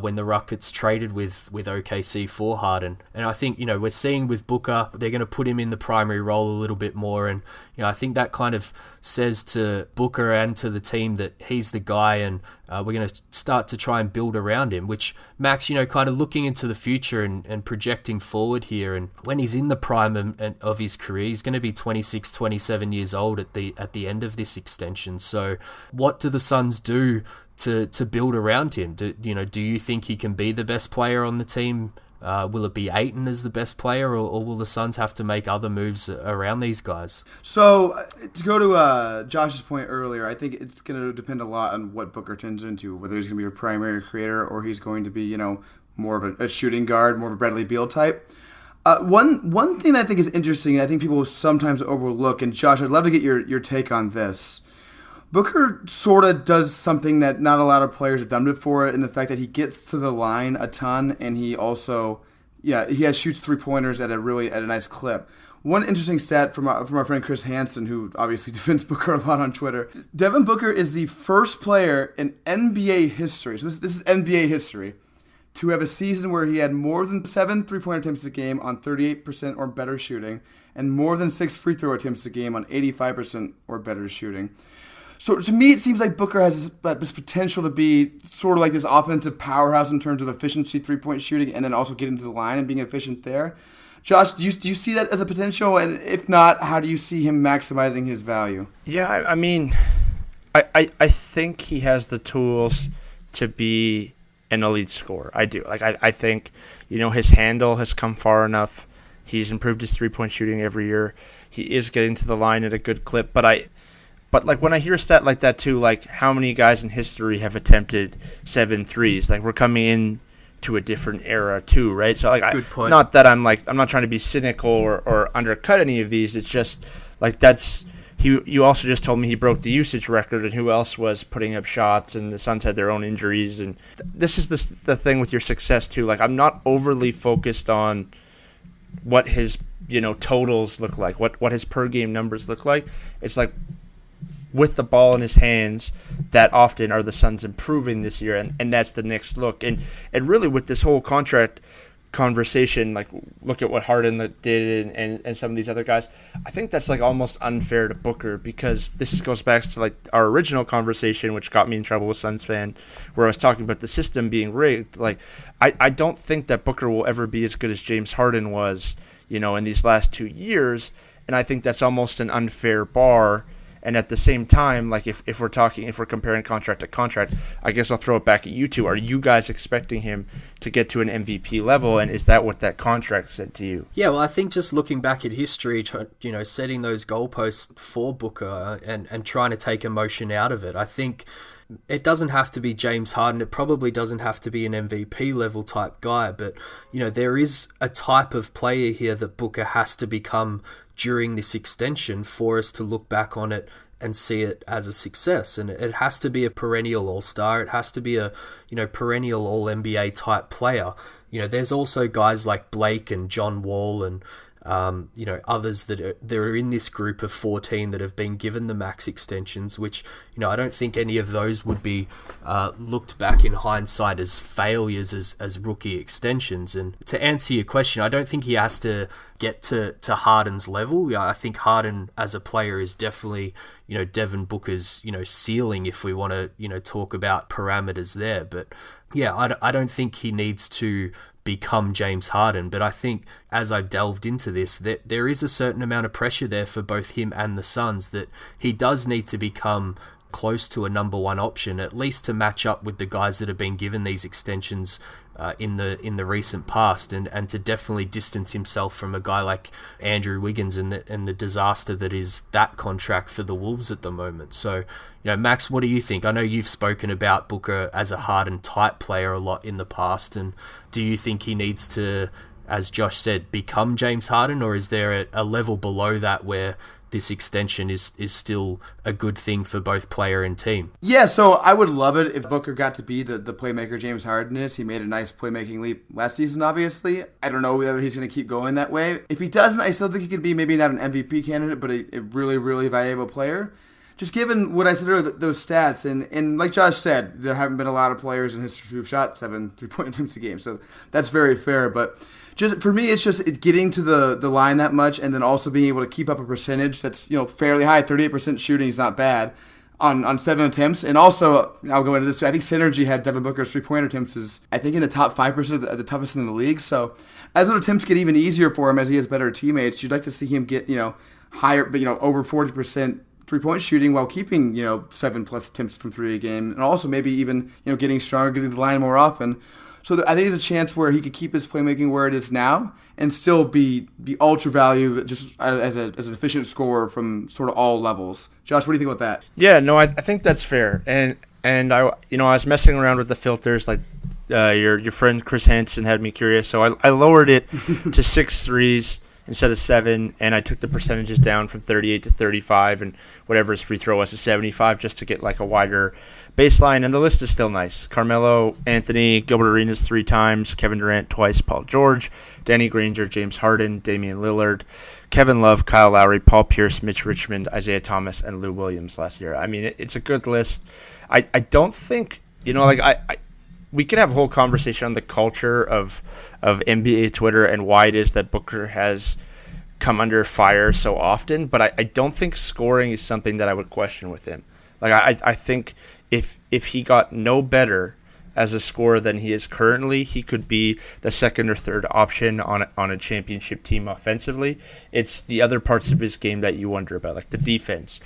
when the Rockets traded with OKC for Harden. And I think, we're seeing with Booker, they're going to put him in the primary role a little bit more. And, I think that kind of says to Booker and to the team that he's the guy, and we're going to start to try and build around him, which Max, kind of looking into the future and projecting forward here. And when he's in the prime of his career, he's going to be 26, 27 years old at the end of this extension. So what do the Suns do to build around him? Do you think he can be the best player on the team? Will it be Ayton as the best player, or will the Suns have to make other moves around these guys? So, to go to Josh's point earlier, I think it's going to depend a lot on what Booker turns into, whether he's going to be a primary creator or he's going to be, more of a shooting guard, more of a Bradley Beal type. One thing that I think is interesting, and I think people sometimes overlook, and Josh, I'd love to get your take on this. Booker sort of does something that not a lot of players have done before, in the fact that he gets to the line a ton, and he also, shoots three-pointers at a nice clip. One interesting stat from our friend Chris Hansen, who obviously defends Booker a lot on Twitter. Devin Booker is the first player in NBA history, so this is NBA history, to have a season where he had more than 7 three-point attempts a game on 38% or better shooting, and more than 6 free throw attempts a game on 85% or better shooting. So to me, it seems like Booker has this potential to be sort of like this offensive powerhouse in terms of efficiency, three-point shooting, and then also getting to the line and being efficient there. Josh, do you see that as a potential? And if not, how do you see him maximizing his value? Yeah, I mean, I think he has the tools to be an elite scorer. I do. I think, his handle has come far enough. He's improved his three-point shooting every year. He is getting to the line at a good clip, But when I hear a stat like that too, like how many guys in history have attempted 7 threes? Like we're coming in to a different era too, right? So good point. Not that I'm not trying to be cynical or undercut any of these. It's just like you also just told me he broke the usage record, and who else was putting up shots, and the Suns had their own injuries, and this is the thing with your success too. Like I'm not overly focused on what his totals look like, what his per game numbers look like. It's like, with the ball in his hands, that often are the Suns improving this year, and that's the next look. And really with this whole contract conversation, like look at what Harden did and some of these other guys, I think that's like almost unfair to Booker, because this goes back to like our original conversation, which got me in trouble with Suns fan, where I was talking about the system being rigged. Like I don't think that Booker will ever be as good as James Harden was, in these last 2 years, and I think that's almost an unfair bar. And at the same time, like if we're comparing contract to contract, I guess I'll throw it back at you two. Are you guys expecting him to get to an MVP level, and is that what that contract said to you? Yeah, well, I think just looking back at history, setting those goalposts for Booker and trying to take emotion out of it, I think it doesn't have to be James Harden. It probably doesn't have to be an MVP level type guy, but there is a type of player here that Booker has to become during this extension for us to look back on it and see it as a success. And it has to be a perennial all-star. It has to be a perennial all-NBA type player. There's also guys like Blake and John Wall and others that are in this group of 14 that have been given the max extensions, which, I don't think any of those would be looked back in hindsight as failures as rookie extensions. And to answer your question, I don't think he has to get to Harden's level. I think Harden as a player is definitely, Devin Booker's, ceiling, if we want to, talk about parameters there. But yeah, I don't think he needs to become James Harden, but I think as I've delved into this, that there is a certain amount of pressure there for both him and the Suns, that he does need to become close to a number one option, at least to match up with the guys that have been given these extensions in the recent past, and to definitely distance himself from a guy like Andrew Wiggins and the disaster that is that contract for the Wolves at the moment. So, Max, what do you think? I know you've spoken about Booker as a Harden type player a lot in the past, and do you think he needs to, as Josh said, become James Harden, or is there a level below that where this extension is still a good thing for both player and team. Yeah, so I would love it if Booker got to be the playmaker James Harden is. He made a nice playmaking leap last season, obviously. I don't know whether he's going to keep going that way. If he doesn't, I still think he could be maybe not an MVP candidate, but a really, really valuable player. Just given what I said earlier, those stats, and like Josh said, there haven't been a lot of players in history who've shot 7 3-point attempts a game, so that's very fair. But just for me, it's just getting to the line that much, and then also being able to keep up a percentage that's fairly high. 38% shooting is not bad on 7 attempts, and also I'll go into this. I think Synergy had Devin Booker's 3-point attempts is I think in the top 5% of the toughest in the league. So as those attempts get even easier for him as he has better teammates, you'd like to see him get higher, but over 40%. 3-point shooting while keeping 7+ attempts from 3 a game, and also maybe even getting stronger, getting the line more often. So I think there's a chance where he could keep his playmaking where it is now and still be ultra value just as an efficient scorer from sort of all levels. Josh, what do you think about that? Yeah, no, I think that's fair. And I was messing around with the filters, like your friend Chris Hansen had me curious, so I lowered it to 6 threes instead of 7, and I took the percentages down from 38 to 35, and whatever his free throw was to 75, just to get like a wider baseline. And the list is still nice. Carmelo Anthony, Gilbert Arenas 3 times, Kevin Durant twice, Paul George, Danny Granger, James Harden, Damian Lillard, Kevin Love, Kyle Lowry, Paul Pierce, Mitch Richmond, Isaiah Thomas, and Lou Williams last year. I mean, it's a good list. I don't think we could have a whole conversation on the culture of NBA Twitter and why it is that Booker has come under fire so often, but I don't think scoring is something that I would question with him. Like I think if he got no better as a scorer than he is currently, he could be the second or third option on a championship team offensively. It's the other parts of his game that you wonder about, like the defense.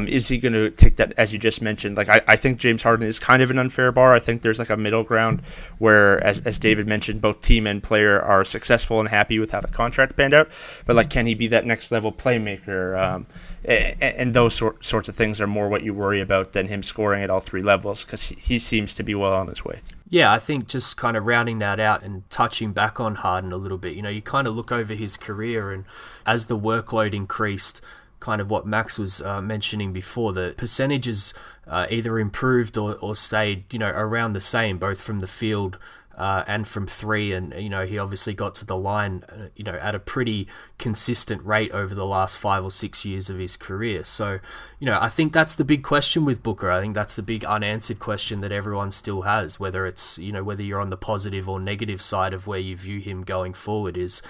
Is he going to take that, as you just mentioned? Like I think James Harden is kind of an unfair bar. I think there's like a middle ground where, as David mentioned, both team and player are successful and happy with how the contract panned out. But like, can he be that next level playmaker? And those sorts of things are more what you worry about than him scoring at all 3 levels, because he seems to be well on his way. Yeah, I think just kind of rounding that out and touching back on Harden a little bit, you kind of look over his career, and as the workload increased, kind of what Max was mentioning before, the percentages either improved or stayed, around the same, both from the field and from 3, and he obviously got to the line at a pretty consistent rate over the last 5 or 6 years of his career. So I think that's the big question with Booker. I think that's the big unanswered question that everyone still has, whether it's whether you're on the positive or negative side of where you view him going forward is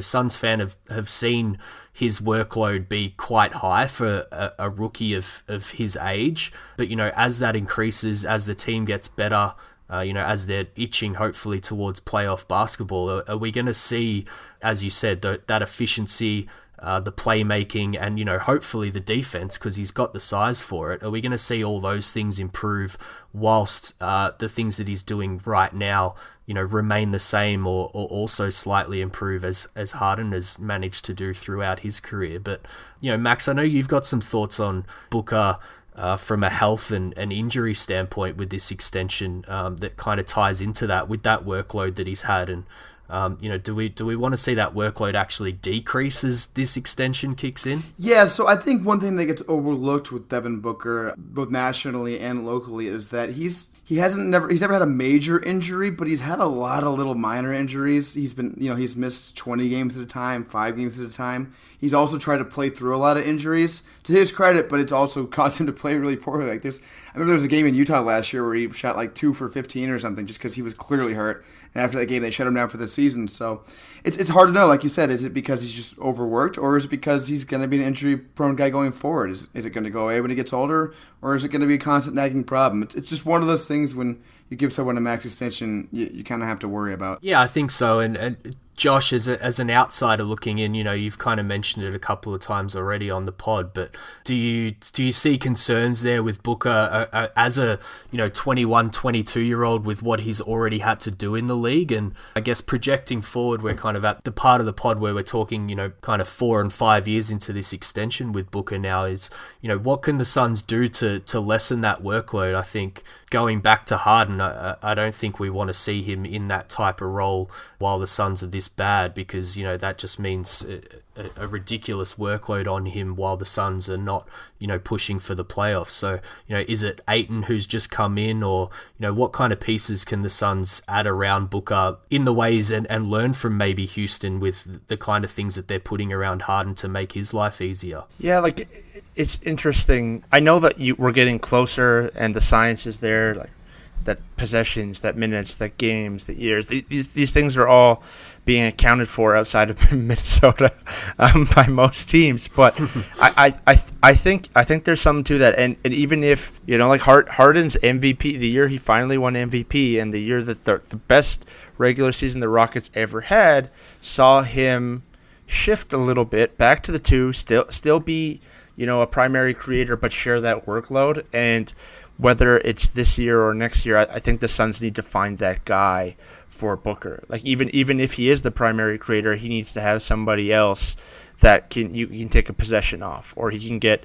Suns fans have seen his workload be quite high for a rookie of his age, but as that increases, as the team gets better, as they're itching hopefully towards playoff basketball, are we going to see, as you said, that efficiency, the playmaking, and hopefully the defense, because he's got the size for it? Are we going to see all those things improve whilst the things that he's doing right now remain the same or also slightly improve as Harden has managed to do throughout his career? But Max, I know you've got some thoughts on Booker from a health and injury standpoint with this extension that kind of ties into that with that workload that he's had, and do we want to see that workload actually decrease as this extension kicks in? Yeah, so I think one thing that gets overlooked with Devin Booker, both nationally and locally, is that he's never had a major injury, but he's had a lot of little minor injuries. He's been, he's missed 20 games at a time, 5 games at a time. He's also tried to play through a lot of injuries, to his credit, but it's also caused him to play really poorly. I remember there was a game in Utah last year where he shot like 2 for 15 or something just because he was clearly hurt. And after that game, they shut him down for the season. So it's hard to know. Like you said, is it because he's just overworked, or is it because he's going to be an injury-prone guy going forward? Is it going to go away when he gets older, or is it going to be a constant nagging problem? It's just one of those things when you give someone a max extension, you kind of have to worry about. Yeah, I think so. And Josh, as an outsider looking in, you've kind of mentioned it a couple of times already on the pod, but do you see concerns there with Booker as a 21, 22-year-old with what he's already had to do in the league? And I guess projecting forward, we're kind of at the part of the pod where we're talking, kind of 4 and 5 years into this extension with Booker now is, what can the Suns do to lessen that workload? I think going back to Harden, I don't think we want to see him in that type of role while the Suns are this bad, because that just means a ridiculous workload on him while the Suns are not, pushing for the playoffs. So, is it Ayton who's just come in, or, what kind of pieces can the Suns add around Booker in the ways and learn from maybe Houston with the kind of things that they're putting around Harden to make his life easier? Yeah, like, it's interesting. I know that we're getting closer and the science is there, like that possessions, that minutes, that games, that years. These things are all being accounted for outside of Minnesota by most teams. But I think there's something to that. And even if, like Harden's MVP, the year he finally won MVP and the year that the best regular season the Rockets ever had, saw him shift a little bit back to the 2, still be, a primary creator, but share that workload. And whether it's this year or next year, I think the Suns need to find that guy for Booker. Like even if he is the primary creator, he needs to have somebody else that you can take a possession off, or he can get,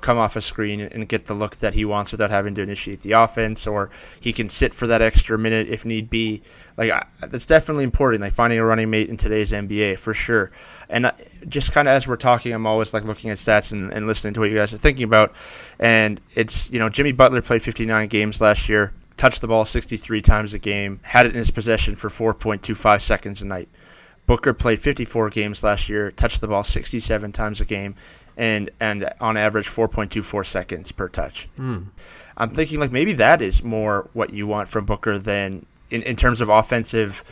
come off a screen and get the look that he wants without having to initiate the offense, or he can sit for that extra minute if need be. Like that's definitely important. Like finding a running mate in today's NBA for sure. And just kind of as we're talking, I'm always like looking at stats and listening to what you guys are thinking about. And it's, Jimmy Butler played 59 games last year, touched the ball 63 times a game, had it in his possession for 4.25 seconds a night. Booker played 54 games last year, touched the ball 67 times a game, and on average 4.24 seconds per touch. I'm thinking like maybe that is more what you want from Booker than in terms of offensive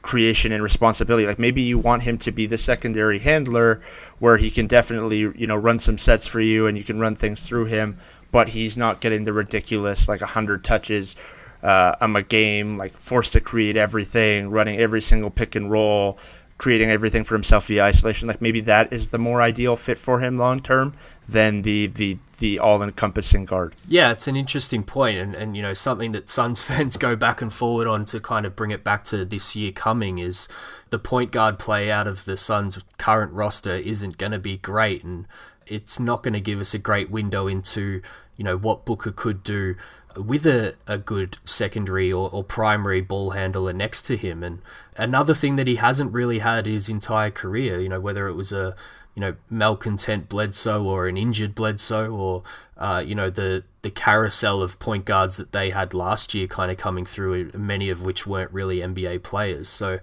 creation and responsibility. Like maybe you want him to be the secondary handler where he can definitely, run some sets for you and you can run things through him, but he's not getting the ridiculous 100 touches a game, like forced to create everything, running every single pick and roll, creating everything for himself via isolation. Like maybe that is the more ideal fit for him long term than the all-encompassing guard. Yeah, it's an interesting point, and something that Suns fans go back and forward on to kind of bring it back to this year coming is the point guard play out of the Suns' current roster isn't going to be great, and it's not going to give us a great window into what Booker could do with a good secondary or primary ball handler next to him. And another thing that he hasn't really had his entire career, whether it was a malcontent Bledsoe or an injured Bledsoe, or the carousel of point guards that they had last year kind of coming through, many of which weren't really NBA players. So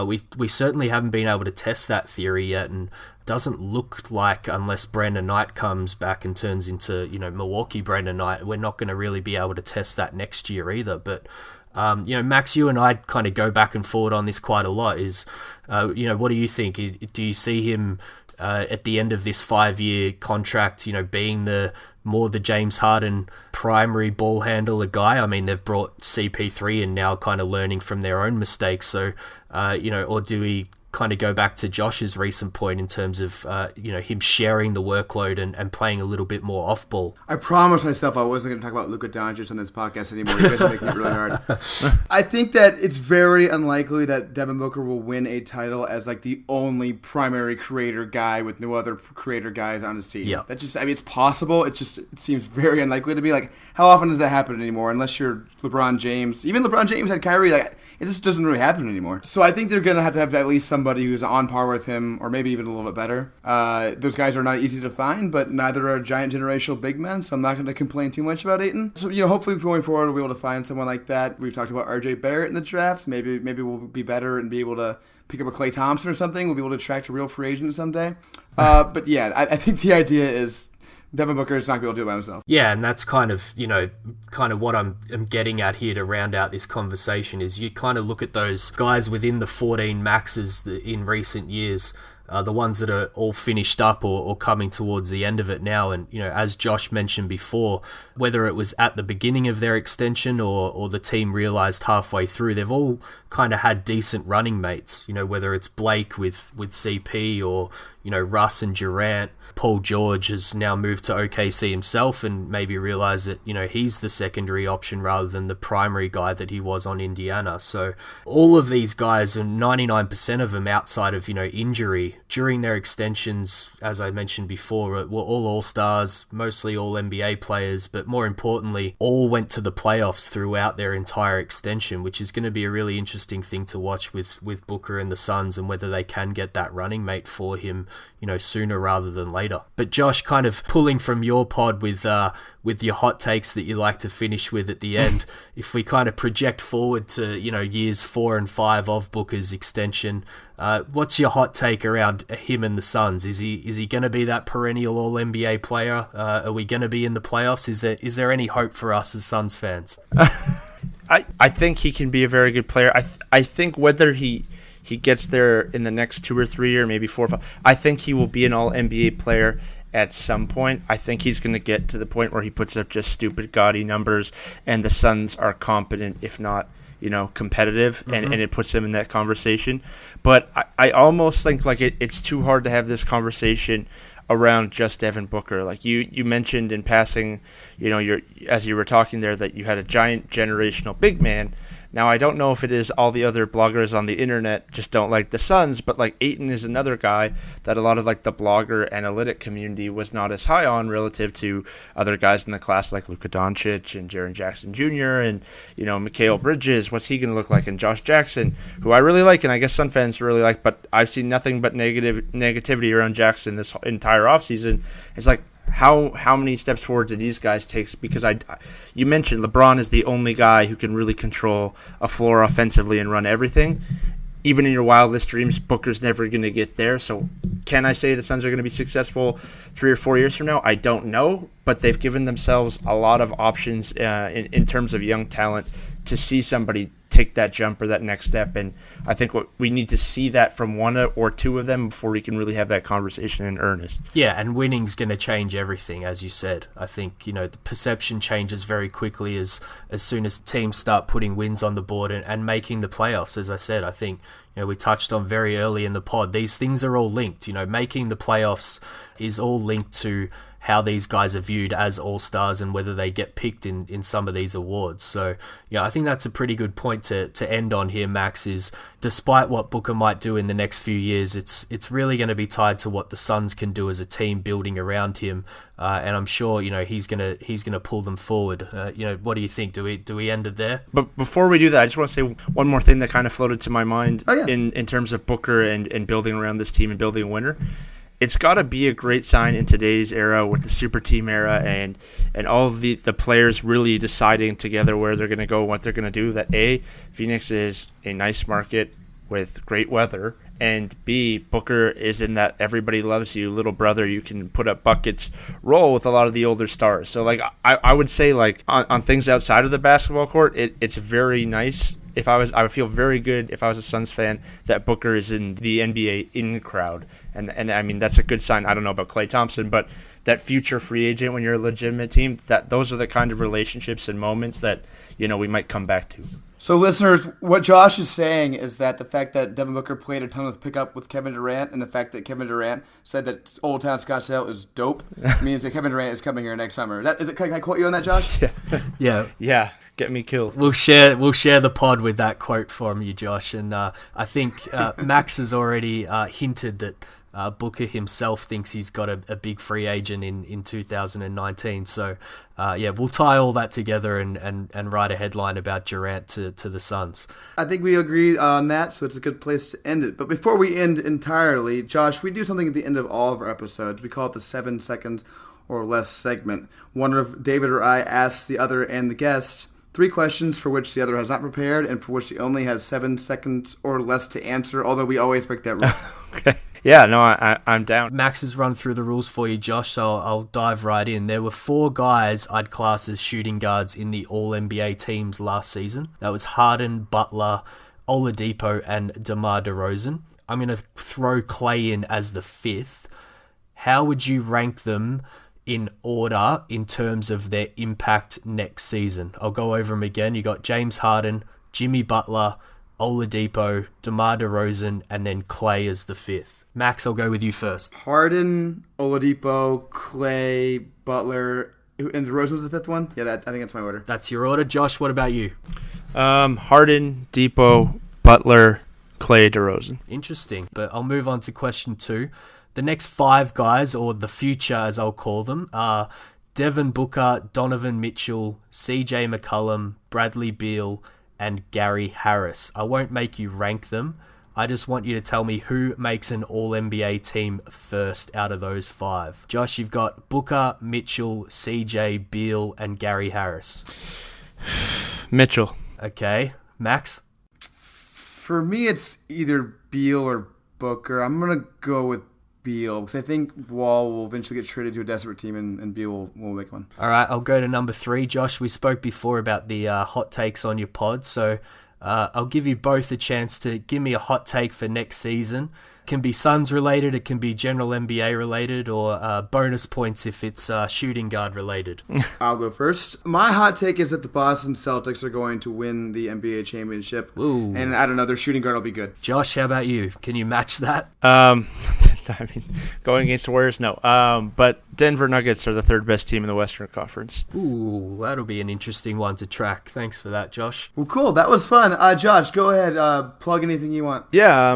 we certainly haven't been able to test that theory yet, and doesn't look like, unless Brandon Knight comes back and turns into Milwaukee Brandon Knight, we're not going to really be able to test that next year either. But Max, you and I kind of go back and forward on this quite a lot. Is what do you think? Do you see him at the end of this 5-year contract, being the James Harden primary ball handler guy? I mean, they've brought CP3 and now kind of learning from their own mistakes. So, or do we kind of go back to Josh's recent point in terms of, him sharing the workload and playing a little bit more off ball? I promised myself I wasn't going to talk about Luka Doncic on this podcast anymore. You guys are making it really hard. I think that it's very unlikely that Devin Booker will win a title as the only primary creator guy with no other creator guys on his team. Yeah. That's just, it's possible. It seems very unlikely to be. How often does that happen anymore? Unless you're LeBron James. Even LeBron James had Kyrie. It just doesn't really happen anymore. So I think they're going to have at least somebody who's on par with him, or maybe even a little bit better. Those guys are not easy to find, but neither are giant generational big men, so I'm not going to complain too much about Ayton. So, hopefully going forward we'll be able to find someone like that. We've talked about RJ Barrett in the draft. Maybe we'll be better and be able to pick up a Klay Thompson or something. We'll be able to attract a real free agent someday. But yeah, I think the idea is Devin Booker is not going to be able to do it by himself. Yeah, and that's kind of what I'm getting at here to round out this conversation is you kind of look at those guys within the 14 maxes in recent years, the ones that are all finished up or coming towards the end of it now. And, as Josh mentioned before, whether it was at the beginning of their extension or the team realized halfway through, they've all kind of had decent running mates, whether it's Blake with CP or, Russ and Durant. Paul George has now moved to OKC himself and maybe realized that, he's the secondary option rather than the primary guy that he was on Indiana. So all of these guys, and 99% of them outside of, injury, during their extensions, as I mentioned before, were all All-Stars, mostly all NBA players, but more importantly, all went to the playoffs throughout their entire extension, which is going to be a really interesting thing to watch with Booker and the Suns, and whether they can get that running mate for him, sooner rather than later. But Josh, kind of pulling from your pod with your hot takes that you like to finish with at the end, if we kind of project forward to, years 4 and 5 of Booker's extension, what's your hot take around him and the Suns? Is he going to be that perennial All-NBA player? Are we going to be in the playoffs? Is there any hope for us as Suns fans? I think he can be a very good player. I think whether he gets there in the next 2 or 3 years, maybe 4 or 5, I think he will be an All-NBA player at some point. I think he's going to get to the point where he puts up just stupid, gaudy numbers, and the Suns are competent, if not, competitive, and it puts him in that conversation. But I almost think like it's too hard to have this conversation around just Devin Booker. Like you mentioned in passing, as you were talking there, that you had a giant generational big man. Now, I don't know if it is all the other bloggers on the internet just don't like the Suns, but like Ayton is another guy that a lot of like the blogger analytic community was not as high on relative to other guys in the class like Luka Doncic and Jaren Jackson Jr. and, Mikal Bridges. What's he going to look like? And Josh Jackson, who I really like, and I guess Sun fans really like, but I've seen nothing but negativity around Jackson this entire offseason. It's like, how many steps forward do these guys take? Because you mentioned LeBron is the only guy who can really control a floor offensively and run everything. Even in your wildest dreams, Booker's never going to get there. So can I say the Suns are going to be successful 3 or 4 years from now? I don't know, but they've given themselves a lot of options in terms of young talent to see somebody take that jump or that next step. And I think we need to see that from 1 or 2 of them before we can really have that conversation in earnest. Yeah, and winning's going to change everything, as you said. I think, the perception changes very quickly as soon as teams start putting wins on the board and making the playoffs. As I said, I think, we touched on very early in the pod, these things are all linked. Making the playoffs is all linked to how these guys are viewed as all-stars and whether they get picked in some of these awards. So, I think that's a pretty good point to end on here, Max, is despite what Booker might do in the next few years, it's really going to be tied to what the Suns can do as a team building around him. And I'm sure, he's gonna pull them forward. What do you think? Do we end it there? But before we do that, I just want to say one more thing that kind of floated to my mind in terms of Booker and building around this team and building a winner. It's got to be a great sign in today's era with the super team era and all of the players really deciding together where they're going to go and what they're going to do, that A, Phoenix is a nice market with great weather, and B, Booker is in that everybody loves you, little brother, you can put up buckets role with a lot of the older stars. So like I would say like on things outside of the basketball court, it's very nice. I would feel very good if I was a Suns fan that Booker is in the NBA in crowd. And I mean, that's a good sign. I don't know about Klay Thompson, but that future free agent when you're a legitimate team, those are the kind of relationships and moments that, we might come back to. So listeners, what Josh is saying is that the fact that Devin Booker played a ton of pickup with Kevin Durant and the fact that Kevin Durant said that Old Town Scottsdale is dope means that Kevin Durant is coming here next summer. Can I quote you on that, Josh? Yeah. Get me killed. We'll share the pod with that quote from you, Josh. And I think Max has already hinted that Booker himself thinks he's got a big free agent in 2019. So, we'll tie all that together and write a headline about Durant to the Suns. I think we agree on that, so it's a good place to end it. But before we end entirely, Josh, we do something at the end of all of our episodes. We call it the 7 seconds or less segment. One of David or I asks the other and the guest 3 questions for which the other has not prepared and for which he only has 7 seconds or less to answer, although we always break that rule. Okay. Yeah, no, I'm down. Max has run through the rules for you, Josh, so I'll dive right in. There were 4 guys I'd class as shooting guards in the All-NBA teams last season. That was Harden, Butler, Oladipo, and DeMar DeRozan. I'm going to throw Klay in as the 5th. How would you rank them in order in terms of their impact next season? I'll go over them again. You got James Harden, Jimmy Butler, Oladipo, DeMar DeRozan, and then Clay as the fifth. Max, I'll go with you first. Harden, Oladipo, Clay, Butler, and DeRozan was the fifth one? Yeah, I think that's my order. That's your order. Josh, what about you? Harden, Depot, Butler, Clay, DeRozan. Interesting. But I'll move on to question 2. The next 5 guys, or the future as I'll call them, are Devin Booker, Donovan Mitchell, CJ McCollum, Bradley Beal, and Gary Harris. I won't make you rank them. I just want you to tell me who makes an All-NBA team first out of those 5. Josh, you've got Booker, Mitchell, CJ, Beal, and Gary Harris. Mitchell. Okay. Max? For me, it's either Beal or Booker. I'm going to go with Beal because I think Wall will eventually get traded to a desperate team and Beal will make one. All right, I'll go to number 3. Josh, we spoke before about the hot takes on your pod, so I'll give you both a chance to give me a hot take for next season. It can be Suns related, it can be general NBA related, or bonus points if it's shooting guard related. I'll go first. My hot take is that the Boston Celtics are going to win the NBA championship. Ooh. And I don't know, their shooting guard will be good. Josh, how about you? Can you match that? I mean, going against the Warriors, no. But Denver Nuggets are the 3rd best team in the Western Conference. Ooh, that'll be an interesting one to track. Thanks for that, Josh. Well, cool. That was fun. Josh, go ahead. Plug anything you want. Yeah,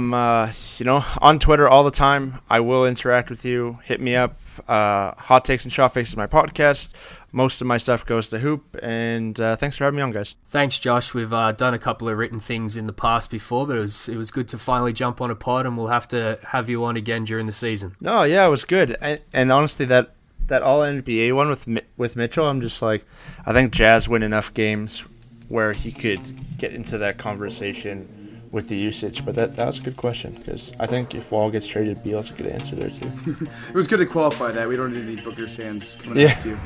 on Twitter all the time. I will interact with you. Hit me up. Hot Takes and Shot Fakes is my podcast. Most of my stuff goes to Hoop, and thanks for having me on, guys. Thanks, Josh. We've done a couple of written things in the past before, but it was good to finally jump on a pod, and we'll have to have you on again during the season. No, yeah, it was good. And honestly, that All-NBA one with Mitchell, I'm just like, I think Jazz win enough games where he could get into that conversation with the usage. But that was a good question, because I think if Wall gets traded, Beal's a good answer there, too. It was good to qualify that. We don't need any Booker fans coming after you.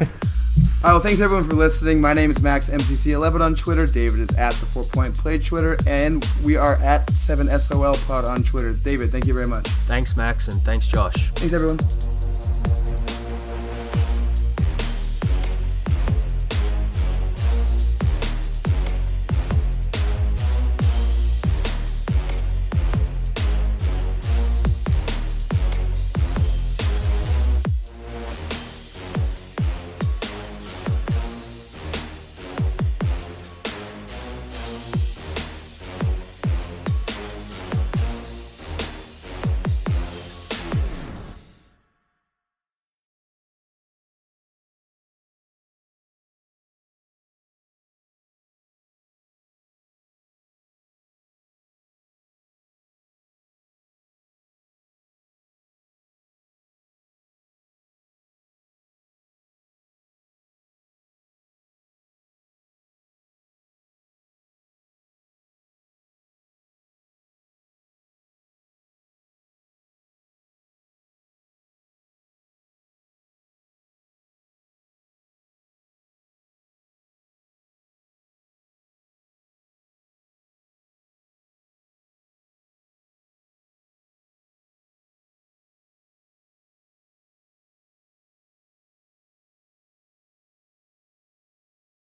All right, well, thanks everyone for listening. My name is Max MCC11 on Twitter. David is at the 4 Point Play Twitter, and we are at 7SOL Pod on Twitter. David, thank you very much. Thanks, Max, and thanks, Josh. Thanks, everyone.